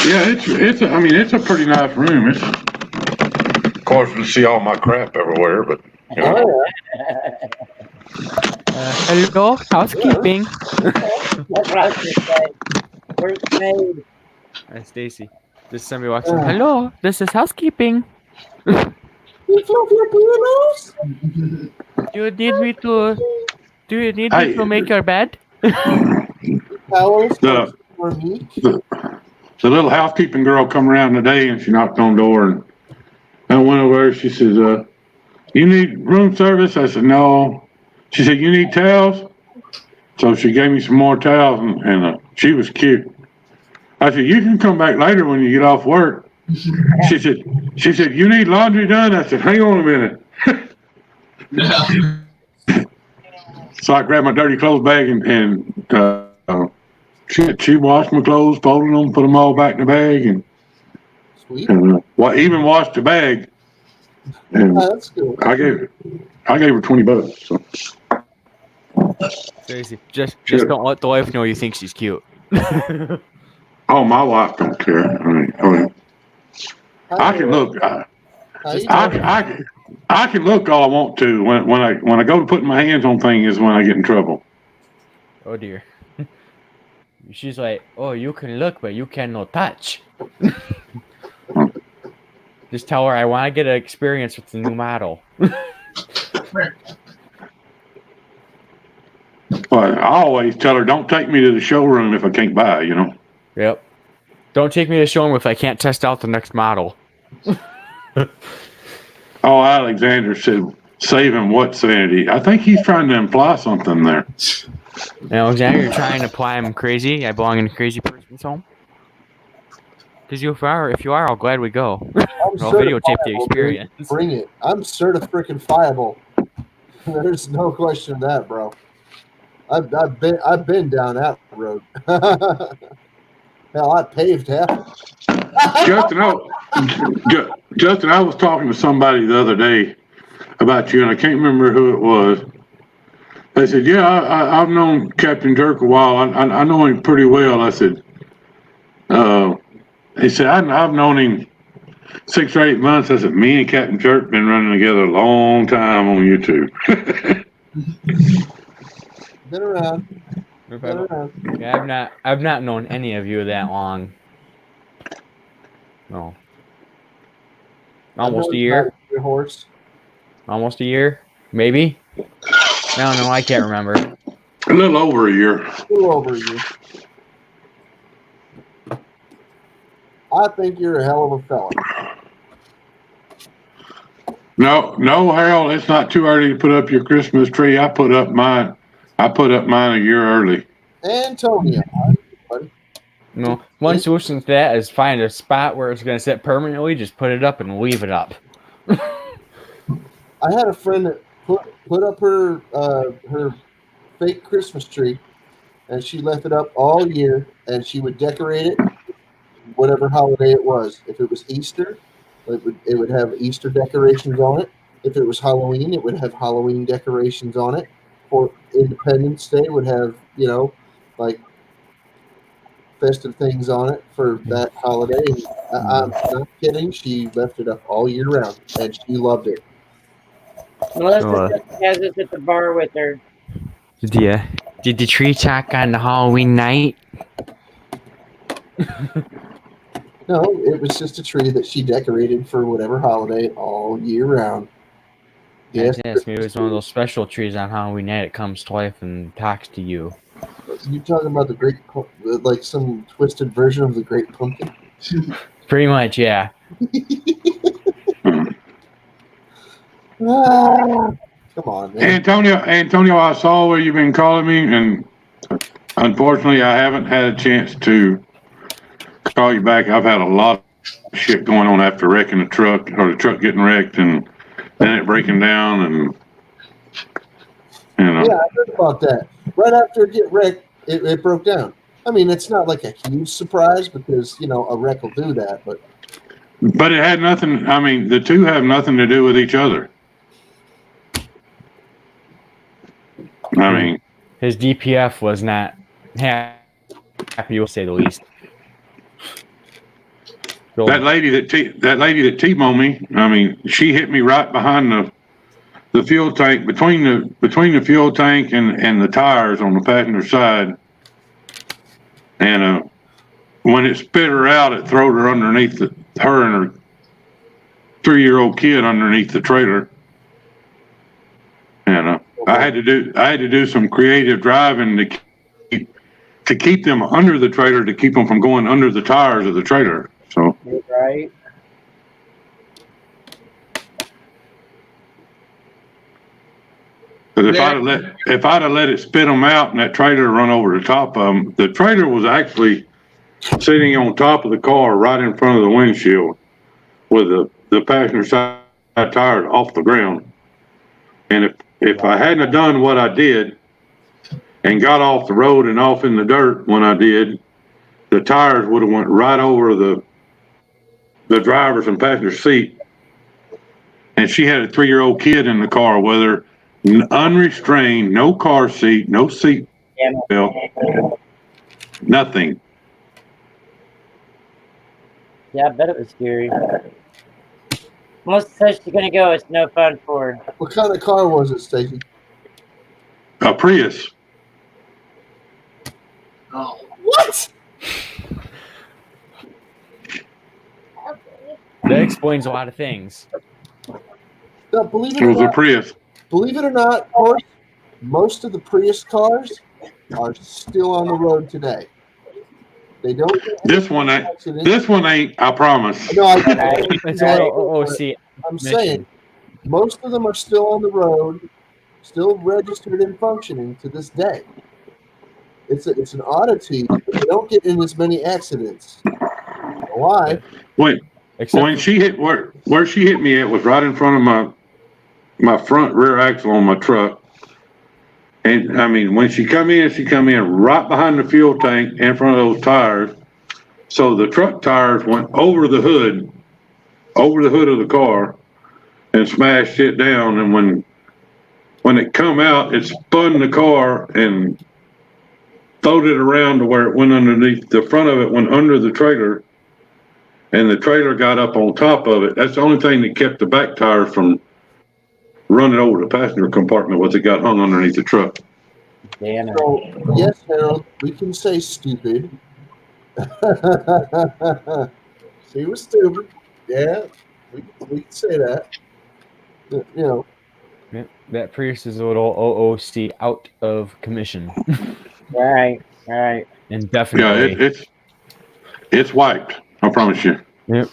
Yeah, it's a pretty nice room. It's, of course, you see all my crap everywhere, but. You know. Oh, yeah. Hello, housekeeping. That's what I was going to say. Work's made. Hi, Stacy. This somebody walks in. Hello, this is housekeeping. You fluff your pillows? Do you need me to make your bed? Towels The for me? The little housekeeping girl come around today and she knocked on the door and I went over there. She says, you need room service? I said, no. She said, you need towels? So she gave me some more towels and she was cute. I said, you can come back later when you get off work. She said, you need laundry done? I said, hang on a minute. So I grabbed my dirty clothes bag and she washed my clothes, folded them, put them all back in the bag, and even washed the bag. And that's cool. I gave her $20. So. Stacy, just don't let the wife know you think she's cute. Oh, my wife don't care. I mean, I can look. I can look all I want to. When I go to putting my hands on things is when I get in trouble. Oh dear. She's like, oh, you can look, but you cannot touch. Just tell her I want to get an experience with the new model. But I always tell her, don't take me to the showroom if I can't buy, you know. Yep. Don't take me to the showroom if I can't test out the next model. Oh, Alexander said, save him what sanity? I think he's trying to imply something there. Alexander, you're trying to imply I'm crazy? I belong in a crazy person's home? Because if you are, I'll gladly go. I'll videotape the experience. Bring it. I'm certifiable. There's no question of that, bro. I've been down that road. Hell, I paved half. Justin, I was talking to somebody the other day about you, and I can't remember who it was. They said, "Yeah, I've known Captain Jerk a while. I know him pretty well." I said, "He said I've known him 6 or 8 months." I said, "Me and Captain Jerk been running together a long time on YouTube." Been around. Yeah, I've not known any of you that long. No. Almost a year. Your horse. Almost a year, maybe. I don't know. I can't remember. A little over a year. I think you're a hell of a fella. No, Harold, it's not too early to put up your Christmas tree. I put up mine a year early. Antonio. No, one solution to that is find a spot where it's going to sit permanently. Just put it up and leave it up. I had a friend that put up her fake Christmas tree, and she left it up all year, and she would decorate it, whatever holiday it was. If it was Easter, it would have Easter decorations on it. If it was Halloween, it would have Halloween decorations on it. For Independence Day, it would have like festive things on it for that holiday. I'm not kidding. She left it up all year round, and she loved it. Melissa has us at the bar with her. Did the tree talk on the Halloween night? No, it was just a tree that she decorated for whatever holiday all year round. Yes, maybe it was one of those special trees on Halloween night. It comes to life and talks to you. You talking about the great, like some twisted version of the Great Pumpkin? Pretty much, yeah. Come on, man. Antonio, I saw where you've been calling me, and unfortunately, I haven't had a chance to call you back. I've had a lot of shit going on after wrecking the truck, or the truck getting wrecked, and then it breaking down, and Yeah, I heard about that. Right after it get wrecked, it broke down. I mean, it's not like a huge surprise because a wreck will do that, but it had nothing. I mean, the two have nothing to do with each other. I mean, his DPF was not happy, to say the least. That lady that T-boned me. I mean, she hit me right behind the fuel tank, between the fuel tank and the tires on the passenger side. And when it spit her out, it threw her underneath her and her 3-year-old kid underneath the trailer. And I had to do some creative driving to keep them under the trailer, to keep them from going under the tires of the trailer. So right. Because if I'd have let it spit them out and that trailer run over the top of them, the trailer was actually sitting on top of the car right in front of the windshield with the passenger side tires off the ground. And if I hadn't have done what I did and got off the road and off in the dirt when I did, the tires would have went right over the driver's and passenger seat. And she had a 3-year-old kid in the car with her, unrestrained, no car seat, no seat belt, nothing. Yeah, I bet it was scary. Melissa says she's gonna go. It's no fun for her. What kind of car was it, Stacey? A Prius. Oh, what? That explains a lot of things. Now, believe it It or was a not, Prius. believe it or not, most of the Prius cars are still on the road today. They don't. This one ain't. I promise. No, It's a little OC. I'm saying most of them are still on the road, still registered and functioning to this day. It's an oddity, but they don't get in as many accidents. Why? Wait. When she hit where she hit me at was right in front of my front rear axle on my truck. And I mean, when she come in right behind the fuel tank in front of those tires. So the truck tires went over the hood of the car and smashed it down. And when it come out, it spun the car and floated around to where it went underneath. The front of it went under the trailer, and the trailer got up on top of it. That's the only thing that kept the back tires from running over the passenger compartment was it got hung underneath the truck. Damn it. So, yes, Harold, we can say stupid. She was stupid. Yeah, we can say that. You know, Yeah, that Prius is a little OOC out of commission. Right. Yeah, Indefinitely. it's wiped. I promise you. Yep.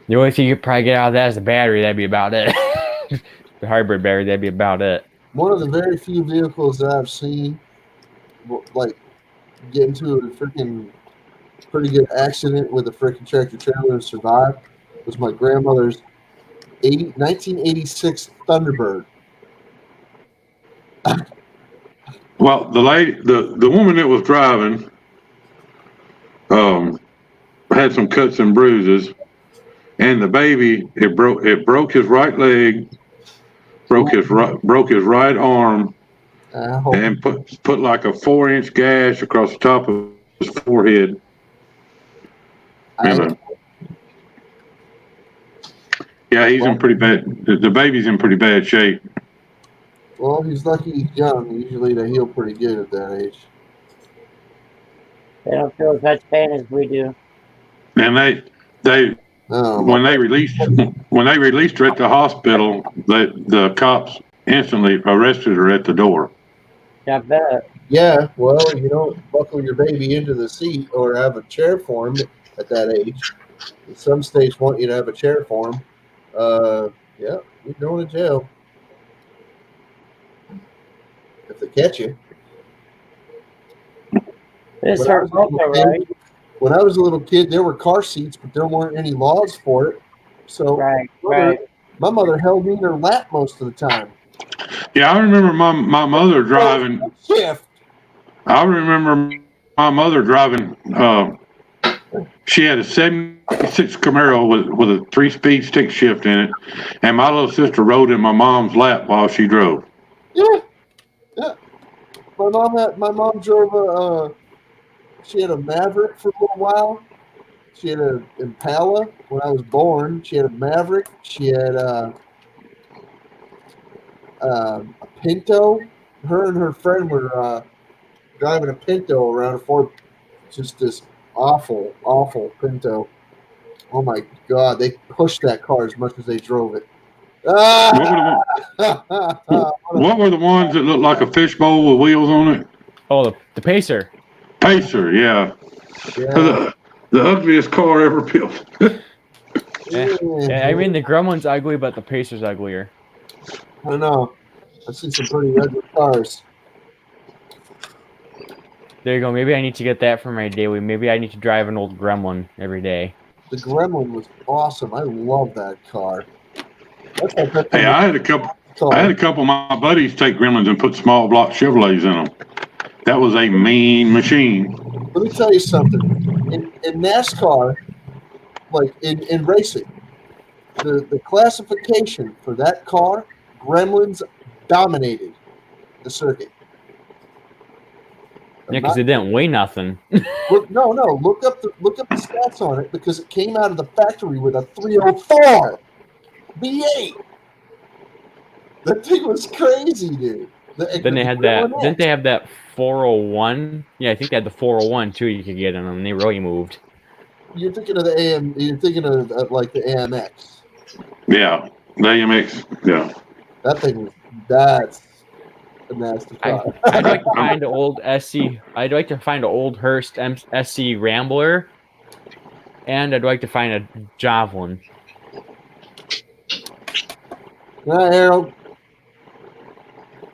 The only thing you could probably get out of that is the battery. That'd be about it. The hybrid battery. That'd be about it. one of the very few vehicles that I've seen, like, get into a freaking pretty good accident with a freaking tractor trailer and survive was my grandmother's 1986 Thunderbird. Well, the woman that was driving, had some cuts and bruises, and the baby it broke his right leg, broke his right arm, and put like a 4-inch gash across the top of his forehead. Yeah, he's in pretty bad. The baby's in pretty bad shape. Well, he's lucky he's young. Usually they heal pretty good at that age. They don't feel as much pain as we do. And when they released her at the hospital, the cops instantly arrested her at the door. I bet. Yeah, well, you don't buckle your baby into the seat or have a chair for him at that age. Some states want you to have a chair for him. Yeah, you're going to jail if they catch you. This hurt both, right? When I was a little kid, there were car seats, but there weren't any laws for it. So my mother held me in her lap most of the time. Yeah, I remember my mother driving. I remember my mother driving. She had a 76 Camaro with a 3-speed stick shift in it, and my little sister rode in my mom's lap while she drove. Yeah. My mom drove she had a Maverick for a little while. She had an Impala when I was born. She had a Maverick. She had a Pinto. Her and her friend were driving a Pinto around a Ford. Just this awful Pinto. Oh my God! They pushed that car as much as they drove it. What were the ones that looked like a fishbowl with wheels on it? Oh, the Pacer. Pacer, yeah. The ugliest car ever built. Yeah, I mean the Gremlin's ugly, but the Pacer's uglier. I know. I've seen some pretty ugly cars. There you go. Maybe I need to get that for my daily. Maybe I need to drive an old Gremlin every day. The Gremlin was awesome. I love that car. Hey, I had a couple of my buddies take Gremlins and put small block Chevrolets in them. That was a mean machine. Let me tell you something. In NASCAR, like in racing, the classification for that car, Gremlins dominated the circuit. Yeah, because it didn't weigh nothing. No. Look up the stats on it because it came out of the factory with a 304 V8. That thing was crazy, dude. Then they had that. Didn't they have that 401? Yeah, I think they had the 401 too. You could get in them. And they really moved. You're thinking of the AM. You're thinking of like the AMX. Yeah, the AMX. Yeah. That thing was that's a nasty car. I'd like to find an old SC. I'd like to find an old Hearst SC Rambler, and I'd like to find a Javelin. All right, Harold.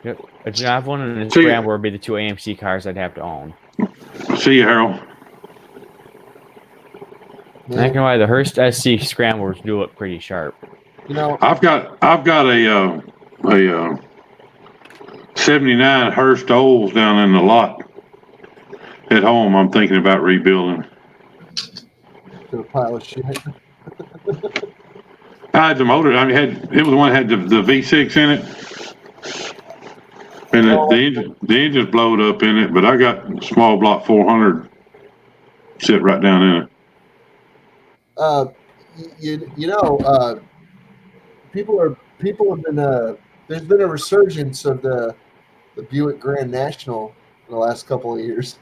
Yep, a Javelin and a Scrambler would be the two AMC cars I'd have to own. See you, Harold. I can lie, the Hearst SC Scramblers do look pretty sharp. You know, I've got a a 79 Hurst Olds down in the lot at home. I'm thinking about rebuilding. To a pile of shit. I had the motor. I mean, it was the one that had the V6 in it, and the engine's blowed up in it. But I got small block 400 sit right down in it. People have been there's been a resurgence of the Buick Grand National in the last couple of years.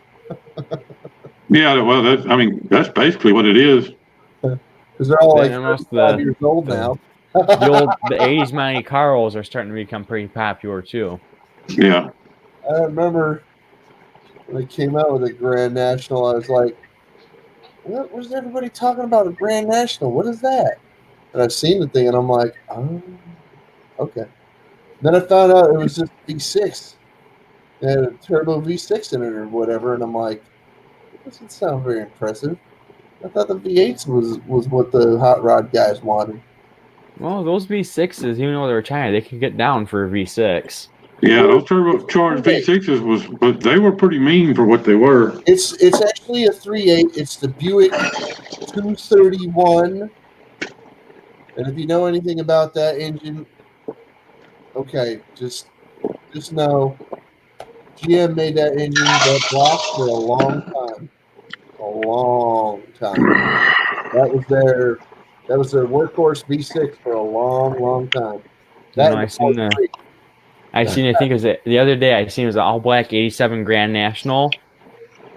Yeah, well, that's basically what it is. Because they're all like almost 35 years old the- now. The 80s Monte Carlos are starting to become pretty popular too. Yeah. I remember when they came out with a Grand National, I was like, what was everybody talking about a Grand National? What is that? And I've seen the thing and I'm like, oh, okay. Then I found out it was just V6. It had a turbo V6 in it or whatever, and I'm like, it doesn't sound very impressive. I thought the V8s was what the hot rod guys wanted. Well, those V6s, even though they're China, they can get down for a V6. Yeah, those turbocharged V6s but they were pretty mean for what they were. It's actually a 3.8. It's the Buick 231. And if you know anything about that engine, okay, just know GM made that engine that block for a long time. A long time. That was their workhorse V6 for a long, long time. That I seen I think it was the other day. I seen it was an all black '87 Grand National,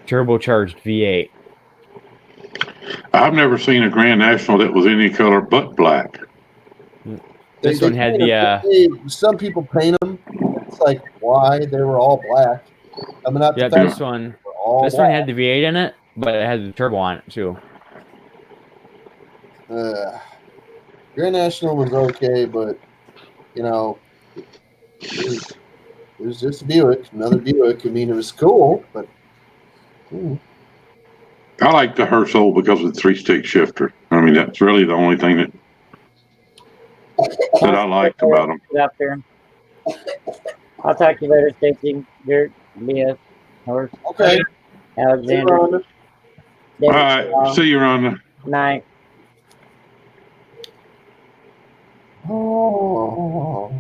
turbocharged V8. I've never seen a Grand National that was any color but black. This one had the. Some people paint them. It's like why they were all black. I mean, Yeah, this one had the V8 in it, but it had the turbo on it too. Grand National was okay, but you know, it was just a Buick, another Buick. I mean, it was cool, but. I like the Herschel because of the 3-stick shifter. I mean, that's really the only thing that I liked about them. Up there. I'll talk to you later, Stacy. Dirt, BS, Horse. Okay. Alexander. All right. See you, Rhonda. Night. Oh.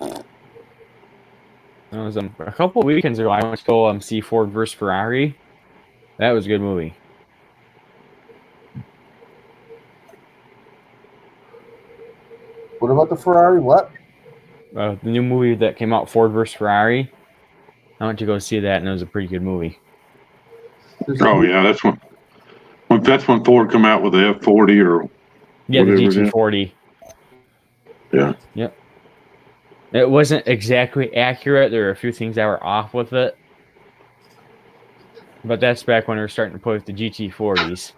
It was a couple of weekends ago. I went to go see Ford versus Ferrari. That was a good movie. What about the Ferrari? What? The new movie that came out, Ford versus Ferrari. I went to go see that, and it was a pretty good movie. Oh yeah, that's when Ford come out with the F40 or the GT40. Yeah. Yep. It wasn't exactly accurate. There were a few things that were off with it. But that's back when we were starting to play with the GT40s.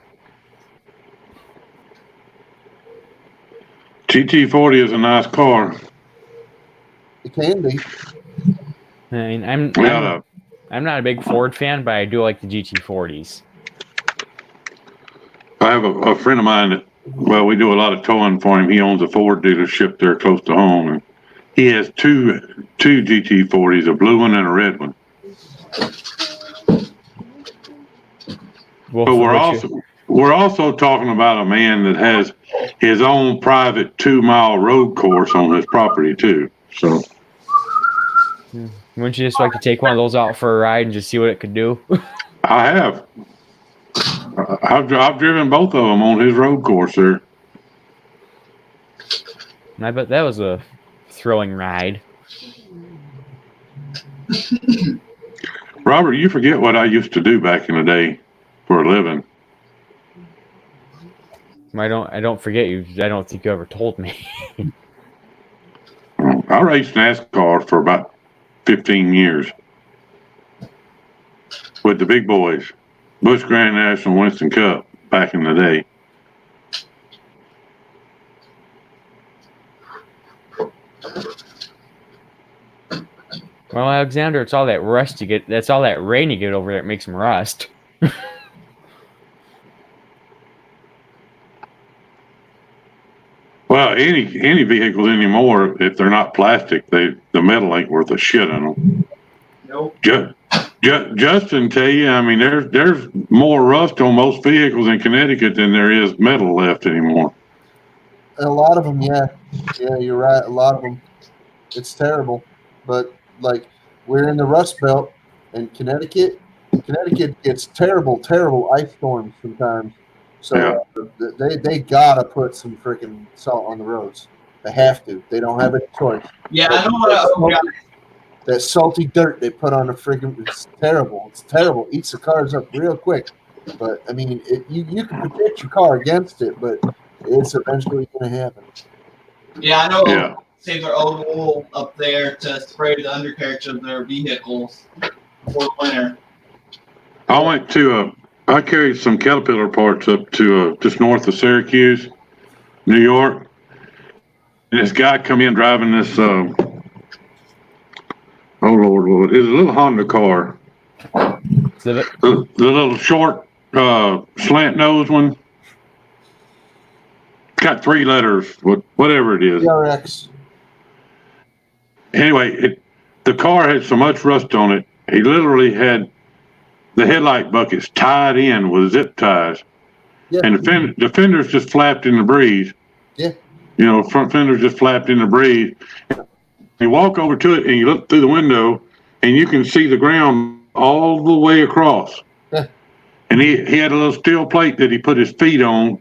GT40 is a nice car. It can be. I mean, I'm not a big Ford fan, but I do like the GT40s. I have a friend of mine that, well, we do a lot of towing for him. He owns a Ford dealership there close to home, and he has two GT40s, a blue one and a red one. Well, but we're also talking about a man that has his own private 2-mile road course on his property too. So, wouldn't you just like to take one of those out for a ride and just see what it could do? I have. I've driven both of them on his road course there. I bet that was a thrilling ride. Robert, you forget what I used to do back in the day for a living. I don't forget you. I don't think you ever told me. I raced NASCAR for about 15 years with the big boys, Busch Grand National, Winston Cup, back in the day. Well, Alexander, it's all that rust you get. That's all that rain you get over there that makes them rust. Well, any vehicles anymore, if they're not plastic, the metal ain't worth a shit in them. Nope. Justin tell you, I mean, there's more rust on most vehicles in Connecticut than there is metal left anymore. A lot of them, yeah, you're right. A lot of them, it's terrible. But like, we're in the Rust Belt, and Connecticut gets terrible ice storms sometimes. So they gotta put some freaking salt on the roads. They have to. They don't have any choice. Yeah, I know what That salty dirt they put on the freaking, it's terrible. It's terrible. Eats the cars up real quick. But I mean, you can protect your car against it, but it's eventually going to happen. Yeah, I know. Yeah. Save their old wool up there to spray the undercarriage of their vehicles before winter. I carried some Caterpillar parts up to just north of Syracuse, New York. And this guy come in driving this, oh Lord, it's a little Honda car. Civic? The little short, slant nose one. Got 3 letters, whatever it is. TRX. Anyway, the car had so much rust on it, he literally had the headlight buckets tied in with zip ties. Yeah. And the fenders just flapped in the breeze. Yeah. You know, front fenders just flapped in the breeze. You walk over to it and you look through the window and you can see the ground all the way across. Yeah. And he had a little steel plate that he put his feet on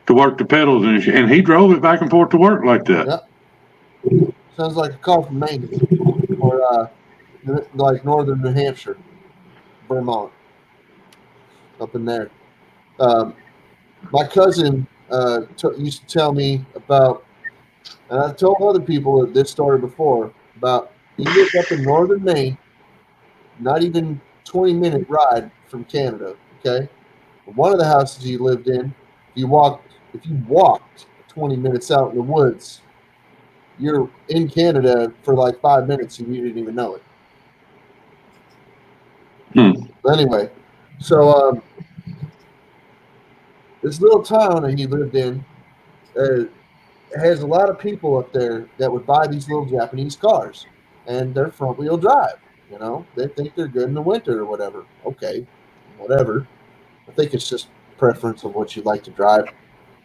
to work the pedals, and he drove it back and forth to work like that. Yeah. Sounds like a car from Maine or like northern New Hampshire, Vermont, up in there. My cousin used to tell me about, and I've told other people this story before, about he lived up in northern Maine, not even 20-minute ride from Canada, okay? One of the houses he lived in, if you walked 20 minutes out in the woods, you're in Canada for like 5 minutes and you didn't even know it. But anyway, so this little town that he lived in has a lot of people up there that would buy these little Japanese cars, and they're front-wheel drive. You know, they think they're good in the winter or whatever. Okay, whatever. I think it's just preference of what you like to drive.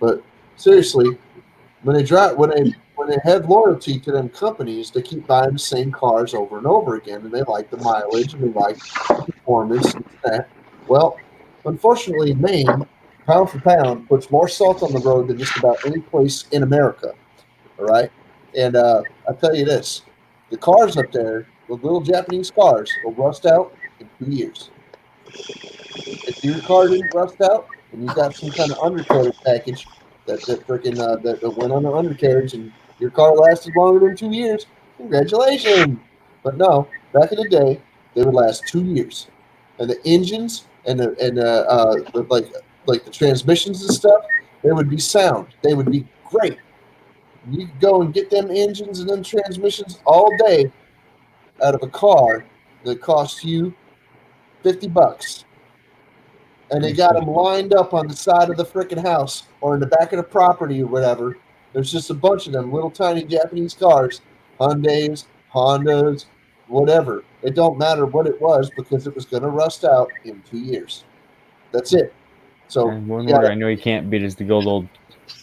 But seriously, when they have loyalty to them companies, they keep buying the same cars over and over again, and they like the mileage and they like the performance and that. Well, unfortunately, Maine, pound for pound, puts more salt on the road than just about any place in America. All right, and I'll tell you this: the cars up there, the little Japanese cars, will rust out in 2 years. If your car didn't rust out and you got some kind of undercoated package that went on the undercarriage and your car lasted longer than 2 years, congratulations. But no, back in the day, they would last 2 years, and the engines and like the transmissions and stuff, they would be sound. They would be great. You could go and get them engines and them transmissions all day out of a car that cost you $50. And they got them lined up on the side of the freaking house or in the back of the property or whatever. There's just a bunch of them little tiny Japanese cars, Hyundais, Hondas, whatever. It don't matter what it was because it was going to rust out in 2 years. That's it. So one word I know you can't beat is the good old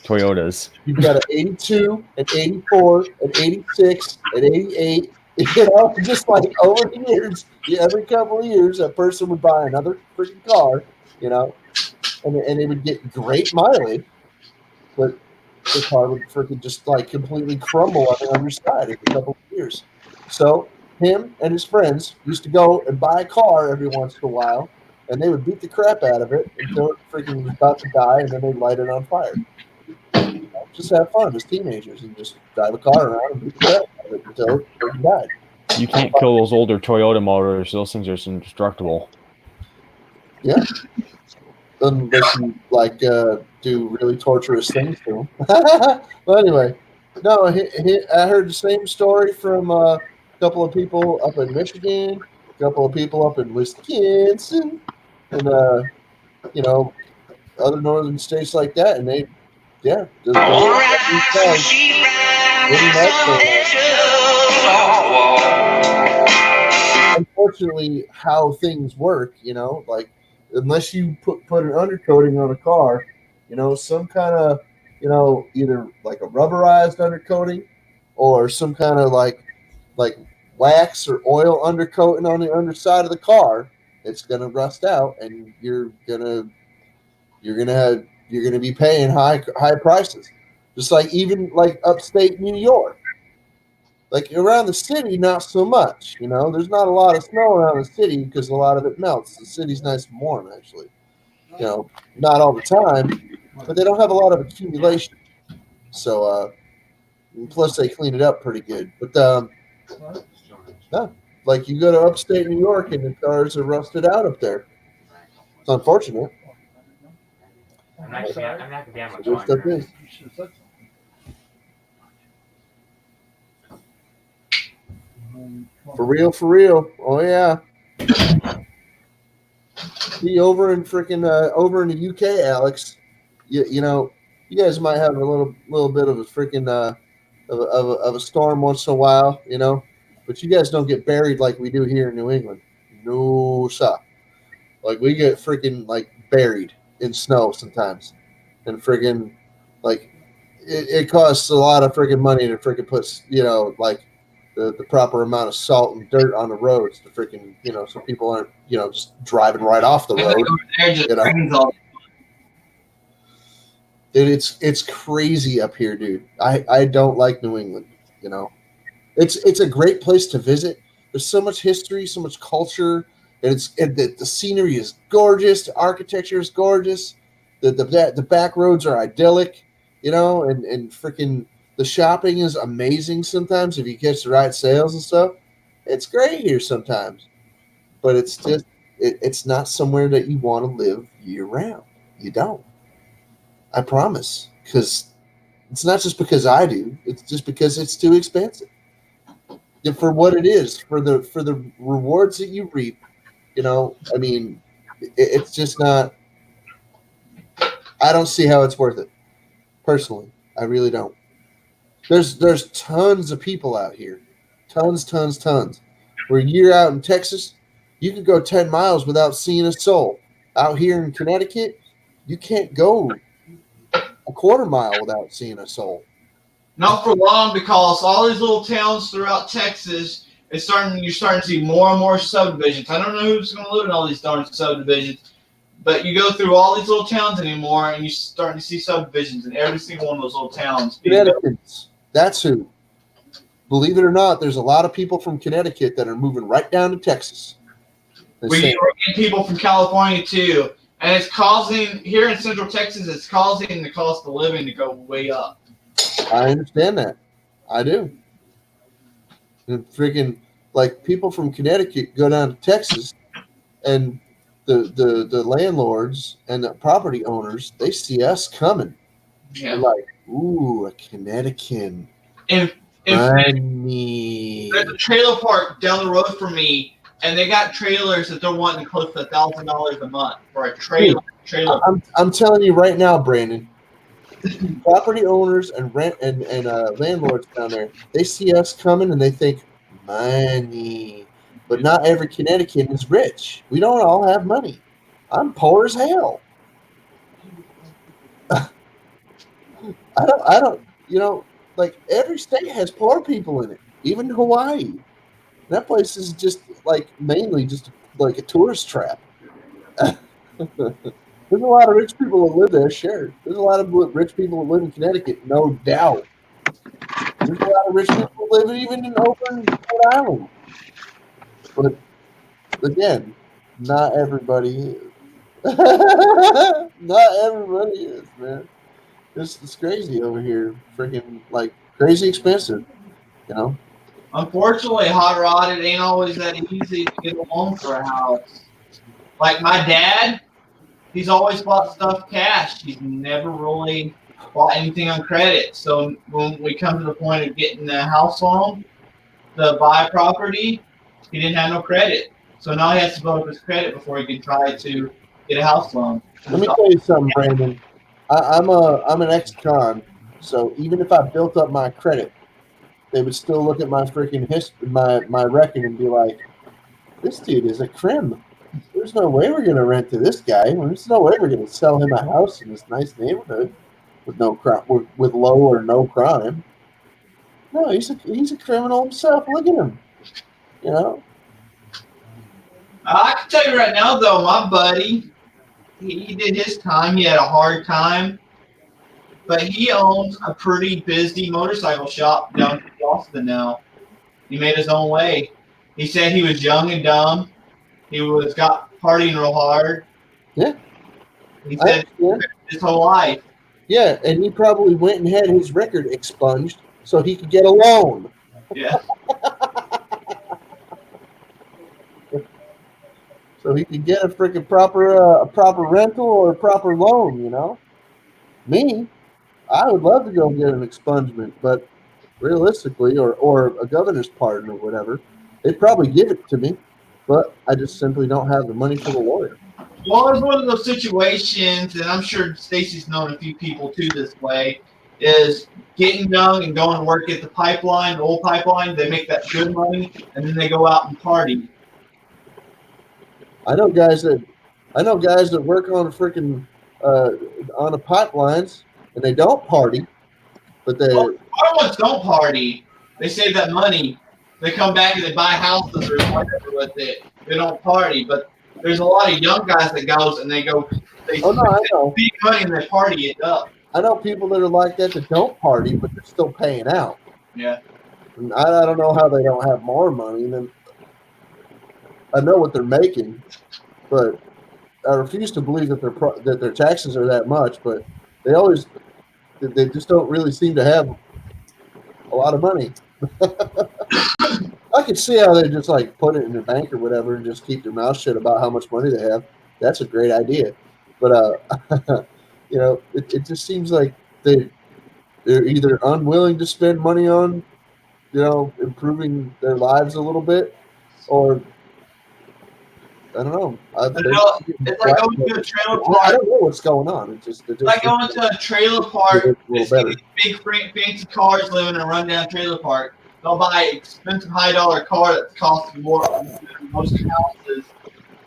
Toyotas. You've got an 82, an 84, an 86, an 88. You know, just like over the years, every couple of years, a person would buy another freaking car, you know, and they would get great mileage, but the car would freaking just like completely crumble on the underside every couple of years. So him and his friends used to go and buy a car every once in a while, and they would beat the crap out of it until it freaking was about to die, and then they'd light it on fire. Just have fun as teenagers and just drive a car around and beat the crap out of it until it freaking died. You can't kill those older Toyota motors. Those things are indestructible. Yeah. Unless you like do really torturous things to them. But anyway, no, I heard the same story from a couple of people up in Michigan, a couple of people up in Wisconsin, and you know, other northern states like that, and Yeah. Unfortunately, how things work, like unless you put an undercoating on a car, some kind of, either like a rubberized undercoating or some kind of like wax or oil undercoating on the underside of the car, it's gonna rust out, and you're gonna be paying high prices. Just like even like upstate New York. Like around the city, not so much. There's not a lot of snow around the city because a lot of it melts. The city's nice and warm, actually. Not all the time, but they don't have a lot of accumulation. So, plus they clean it up pretty good. But no, like you go to upstate New York and the cars are rusted out up there. It's unfortunate. I'm not gonna be on my So stuff is. For real. Oh yeah. See, over in over in the UK, Alex, you guys might have a little bit of a freaking of a storm once in a while, but you guys don't get buried like we do here in New England. No, sir. Like we get freaking like buried in snow sometimes, and freaking like it costs a lot of freaking money to freaking put like the proper amount of salt and dirt on the roads to freaking so people aren't just driving right off the road. Dude, it's crazy up here, dude. I don't like New England. It's a great place to visit. There's so much history, so much culture, and the scenery is gorgeous. The architecture is gorgeous. The back roads are idyllic, and freaking the shopping is amazing sometimes if you catch the right sales and stuff. It's great here sometimes, but it's just it's not somewhere that you want to live year round. You don't. I promise, because it's not just because I do. It's just because it's too expensive. And for what it is, for the rewards that you reap, I mean, it's just not. I don't see how it's worth it. Personally, I really don't. There's tons of people out here, tons. Where you're out in Texas, you could go 10 miles without seeing a soul. Out here in Connecticut, you can't go a quarter mile without seeing a soul. Not for long, because all these little towns throughout Texas, you're starting to see more and more subdivisions. I don't know who's going to live in all these darn subdivisions, but you go through all these little towns anymore, and you're starting to see subdivisions in every single one of those little towns. Connecticut's, that's who. Believe it or not, there's a lot of people from Connecticut that are moving right down to Texas. We get people from California too, and it's causing here in Central Texas. It's causing the cost of living to go way up. I understand that. I do. And freaking like people from Connecticut go down to Texas, and the landlords and the property owners, they see us coming. Yeah. They're like, ooh, a Connecticut. If money. there's a trailer park down the road from me, and they got trailers that they're wanting close to $1,000 a month for a trailer. I'm telling you right now, Brandon. Property owners and landlords down there, they see us coming and they think money. But not every Connecticut is rich. We don't all have money. I'm poor as hell. I don't. Like every state has poor people in it. Even Hawaii. That place is just like mainly just like a tourist trap. There's a lot of rich people that live there, sure. There's a lot of rich people that live in Connecticut, no doubt. There's a lot of rich people that live even in Rhode Island. But again, not everybody is. Not everybody is, man. It's crazy over here. Freaking like crazy expensive, Unfortunately, hot rod, it ain't always that easy to get a loan for a house. Like my dad, he's always bought stuff cash. He's never really bought anything on credit. So when we come to the point of getting a house loan to buy a property, he didn't have no credit. So now he has to build up his credit before he can try to get a house loan. Let me tell you something, Brandon. I'm an ex-con, so even if I built up my credit, they would still look at my freaking my record and be like, "This dude is a crim. There's no way we're gonna rent to this guy. There's no way we're gonna sell him a house in this nice neighborhood with no crime, with low or no crime. No, he's a criminal himself. Look at him. You know." I can tell you right now, though, my buddy, he did his time. He had a hard time, but he owns a pretty busy motorcycle shop down in Austin now. He made his own way. He said he was young and dumb. He got partying real hard. Yeah. He said his whole life. Yeah, and he probably went and had his record expunged so he could get a loan. Yeah. So he could get a freaking proper rental or a proper loan, you know? Me, I would love to go get an expungement, but realistically, or a governor's pardon or whatever, they'd probably give it to me, but I just simply don't have the money for the lawyer. Well, it's one of those situations, and I'm sure Stacy's known a few people too this way, is getting young and going to work at the pipeline, the old pipeline. They make that good money, and then they go out and party. I know guys that work on a freaking on the pipelines and they don't party, but they Our ones don't party. They save that money. They come back and they buy houses or whatever with it. They don't party, but there's a lot of young guys that goes and they know. big money and they party it up. I know people that are like that don't party, but they're still paying out. Yeah. And I don't know how they don't have more money than. I know what they're making, but I refuse to believe that their taxes are that much. But they just don't really seem to have a lot of money. I could see how they just like put it in their bank or whatever and just keep their mouth shut about how much money they have. That's a great idea, but you know, it just seems like they're either unwilling to spend money on, you know, improving their lives a little bit, or I don't know. It's like going to a trailer park. I don't know what's going on. It's just like going to a trailer park. These big fancy cars living in a rundown trailer park. They'll buy an expensive high-dollar car that costs more than most houses,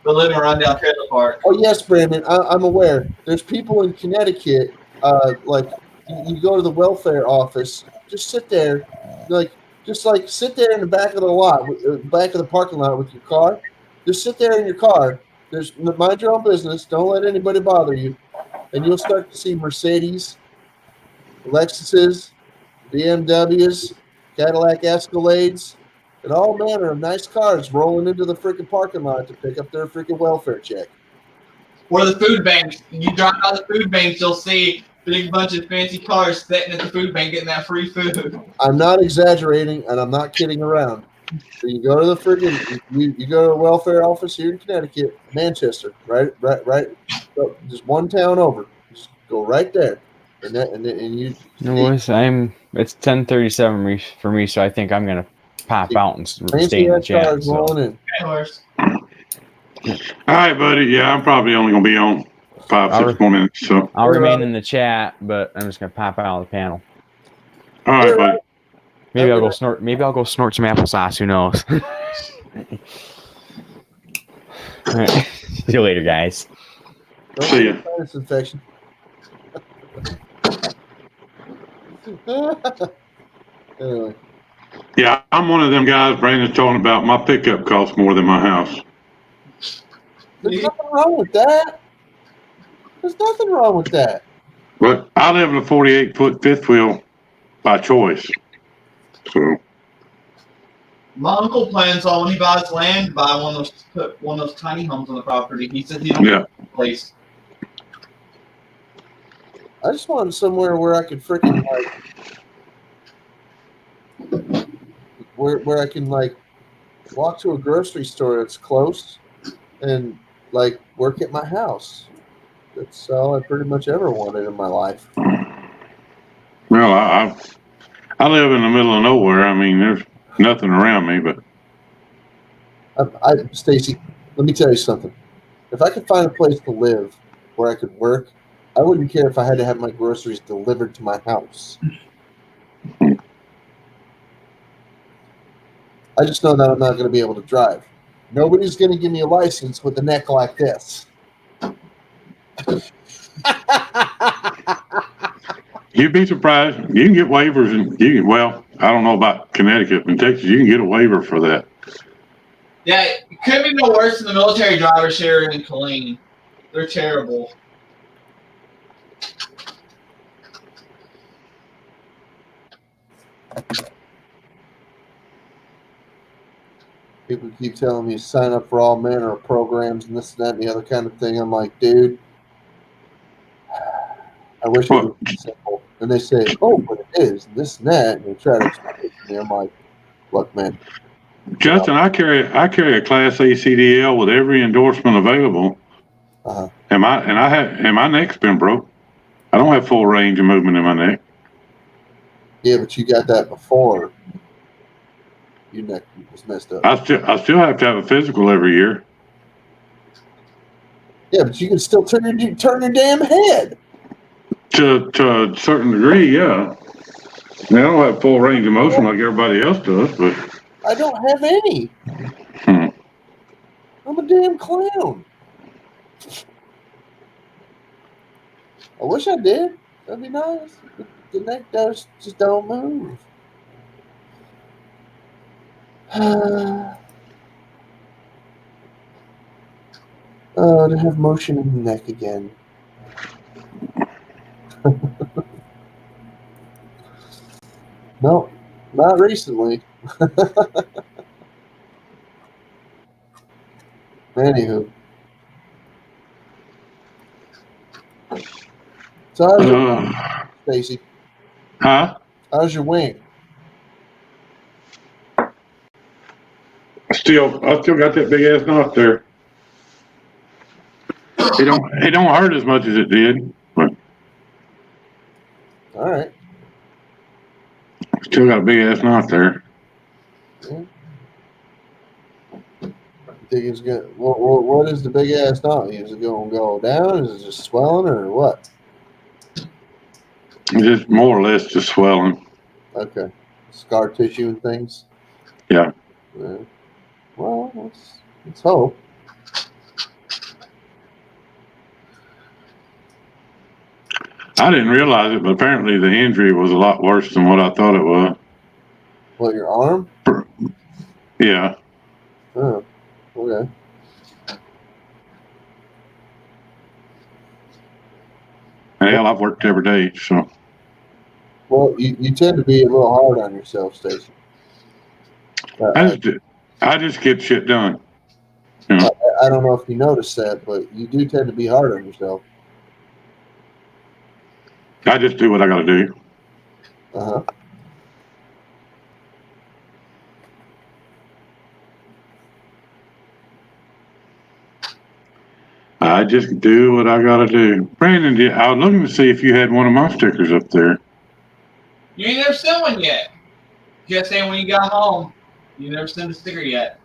but live in a rundown trailer park. Oh yes, Brandon, I'm aware. There's people in Connecticut, like you go to the welfare office, just sit there, sit there in the back of the lot, back of the parking lot with your car. Just sit there in your car. Mind your own business. Don't let anybody bother you, and you'll start to see Mercedes, Lexuses, BMWs, Cadillac Escalades, and all manner of nice cars rolling into the freaking parking lot to pick up their freaking welfare check. Or the food banks. You drive out the food banks, you'll see a big bunch of fancy cars sitting at the food bank getting that free food. I'm not exaggerating, and I'm not kidding around. So you go to the freaking, you go to a welfare office here in Connecticut, Manchester, right, so just one town over. Just go right there, and you. It's 10:37 for me, so I think I'm gonna pop out and stay in the chat. So. Okay, all right, buddy. Yeah, I'm probably only gonna be on 5-6 more minutes. So I'll remain in the chat, but I'm just gonna pop out of the panel. All right, buddy. Maybe I'll go snort. Maybe I'll go snort some applesauce. Who knows? All right. See you later, guys. See ya. Sinus infection. Anyway. Yeah, I'm one of them guys Brandon's talking about. My pickup costs more than my house. There's nothing wrong with that. There's nothing wrong with that. But I live in a 48-foot fifth wheel by choice. So my uncle plans on when he buys land to buy put one of those tiny homes on the property. He said he don't have a place. I just wanted somewhere where I could freaking where I can like walk to a grocery store that's close and like work at my house. That's all I pretty much ever wanted in my life. Well, I live in the middle of nowhere. I mean, there's nothing around me, but Stacy, let me tell you something. If I could find a place to live where I could work I wouldn't care if I had to have my groceries delivered to my house. I just know that I'm not going to be able to drive. Nobody's going to give me a license with a neck like this. You'd be surprised. You can get waivers, and well, I don't know about Connecticut, but in Texas, you can get a waiver for that. Yeah, it could be no worse than the military drivers here in Killeen. They're terrible. People keep telling me to sign up for all manner of programs and this, that, and the other kind of thing. I'm like, dude, I wish it was simple. And they say, oh, but it is, this and that. And they try to explain it to me. I'm like, look, man. Justin, I carry a Class A CDL with every endorsement available. Uh-huh. And my neck's been broke. I don't have full range of movement in my neck. Yeah, but you got that before your neck was messed up. I still have to have a physical every year. Yeah, but you can still turn your damn head. To a certain degree, yeah. I don't have full range of motion like everybody else does, but I don't have any. I'm a damn clown. I wish I did. That'd be nice. But the neck does just don't move. To have motion in the neck again. No, not recently. Anywho. So how's your Stacy? Huh? How's your wing? I still got that big ass knot there. It don't hurt as much as it did, but All right. Still got a big ass knot there. Yeah. You think it's good? What is the big ass knot? Is it going to go down? Is it just swelling or what? Just more or less just swelling. Okay. Scar tissue and things? Yeah. Well, let's hope. I didn't realize it, but apparently the injury was a lot worse than what I thought it was. What, your arm? Yeah. Oh, okay. Hell, I've worked every day, so. Well, you tend to be a little hard on yourself, Stacey. I just get shit done. You know? I don't know if you noticed that, but you do tend to be hard on yourself. I just do what I got to do. Uh-huh. I just do what I got to do. Brandon, I was looking to see if you had one of my stickers up there. You ain't never sent one yet. Just saying when you got home, you never sent a sticker yet.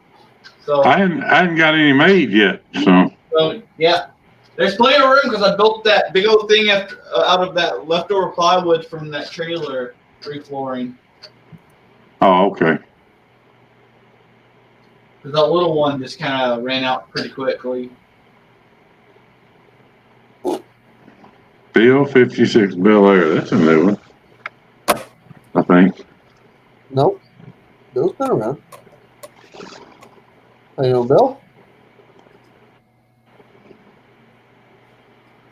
So I hadn't got any made yet, so. So yeah, there's plenty of room because I built that big old thing out of that leftover plywood from that trailer reflooring. Oh, okay. Because that little one just kind of ran out pretty quickly. Bill 56 Bel Air. That's a new one, I think. Nope. Bill's been around. How you doing, Bill?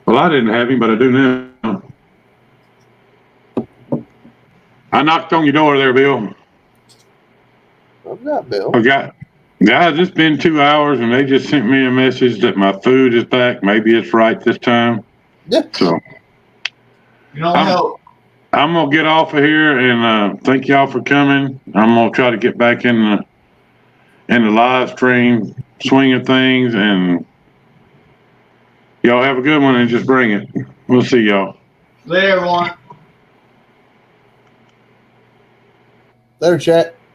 Well, I didn't have him, but I do now. I knocked on your door there, Bill. I've got Bill. Guys, it's been 2 hours, and they just sent me a message that my food is back. Maybe it's right this time. Yeah. So. You know how I'm gonna get off of here and thank y'all for coming. I'm gonna try to get back in the live stream swing of things, and y'all have a good one and just bring it. We'll see y'all. Later, everyone. Later, chat.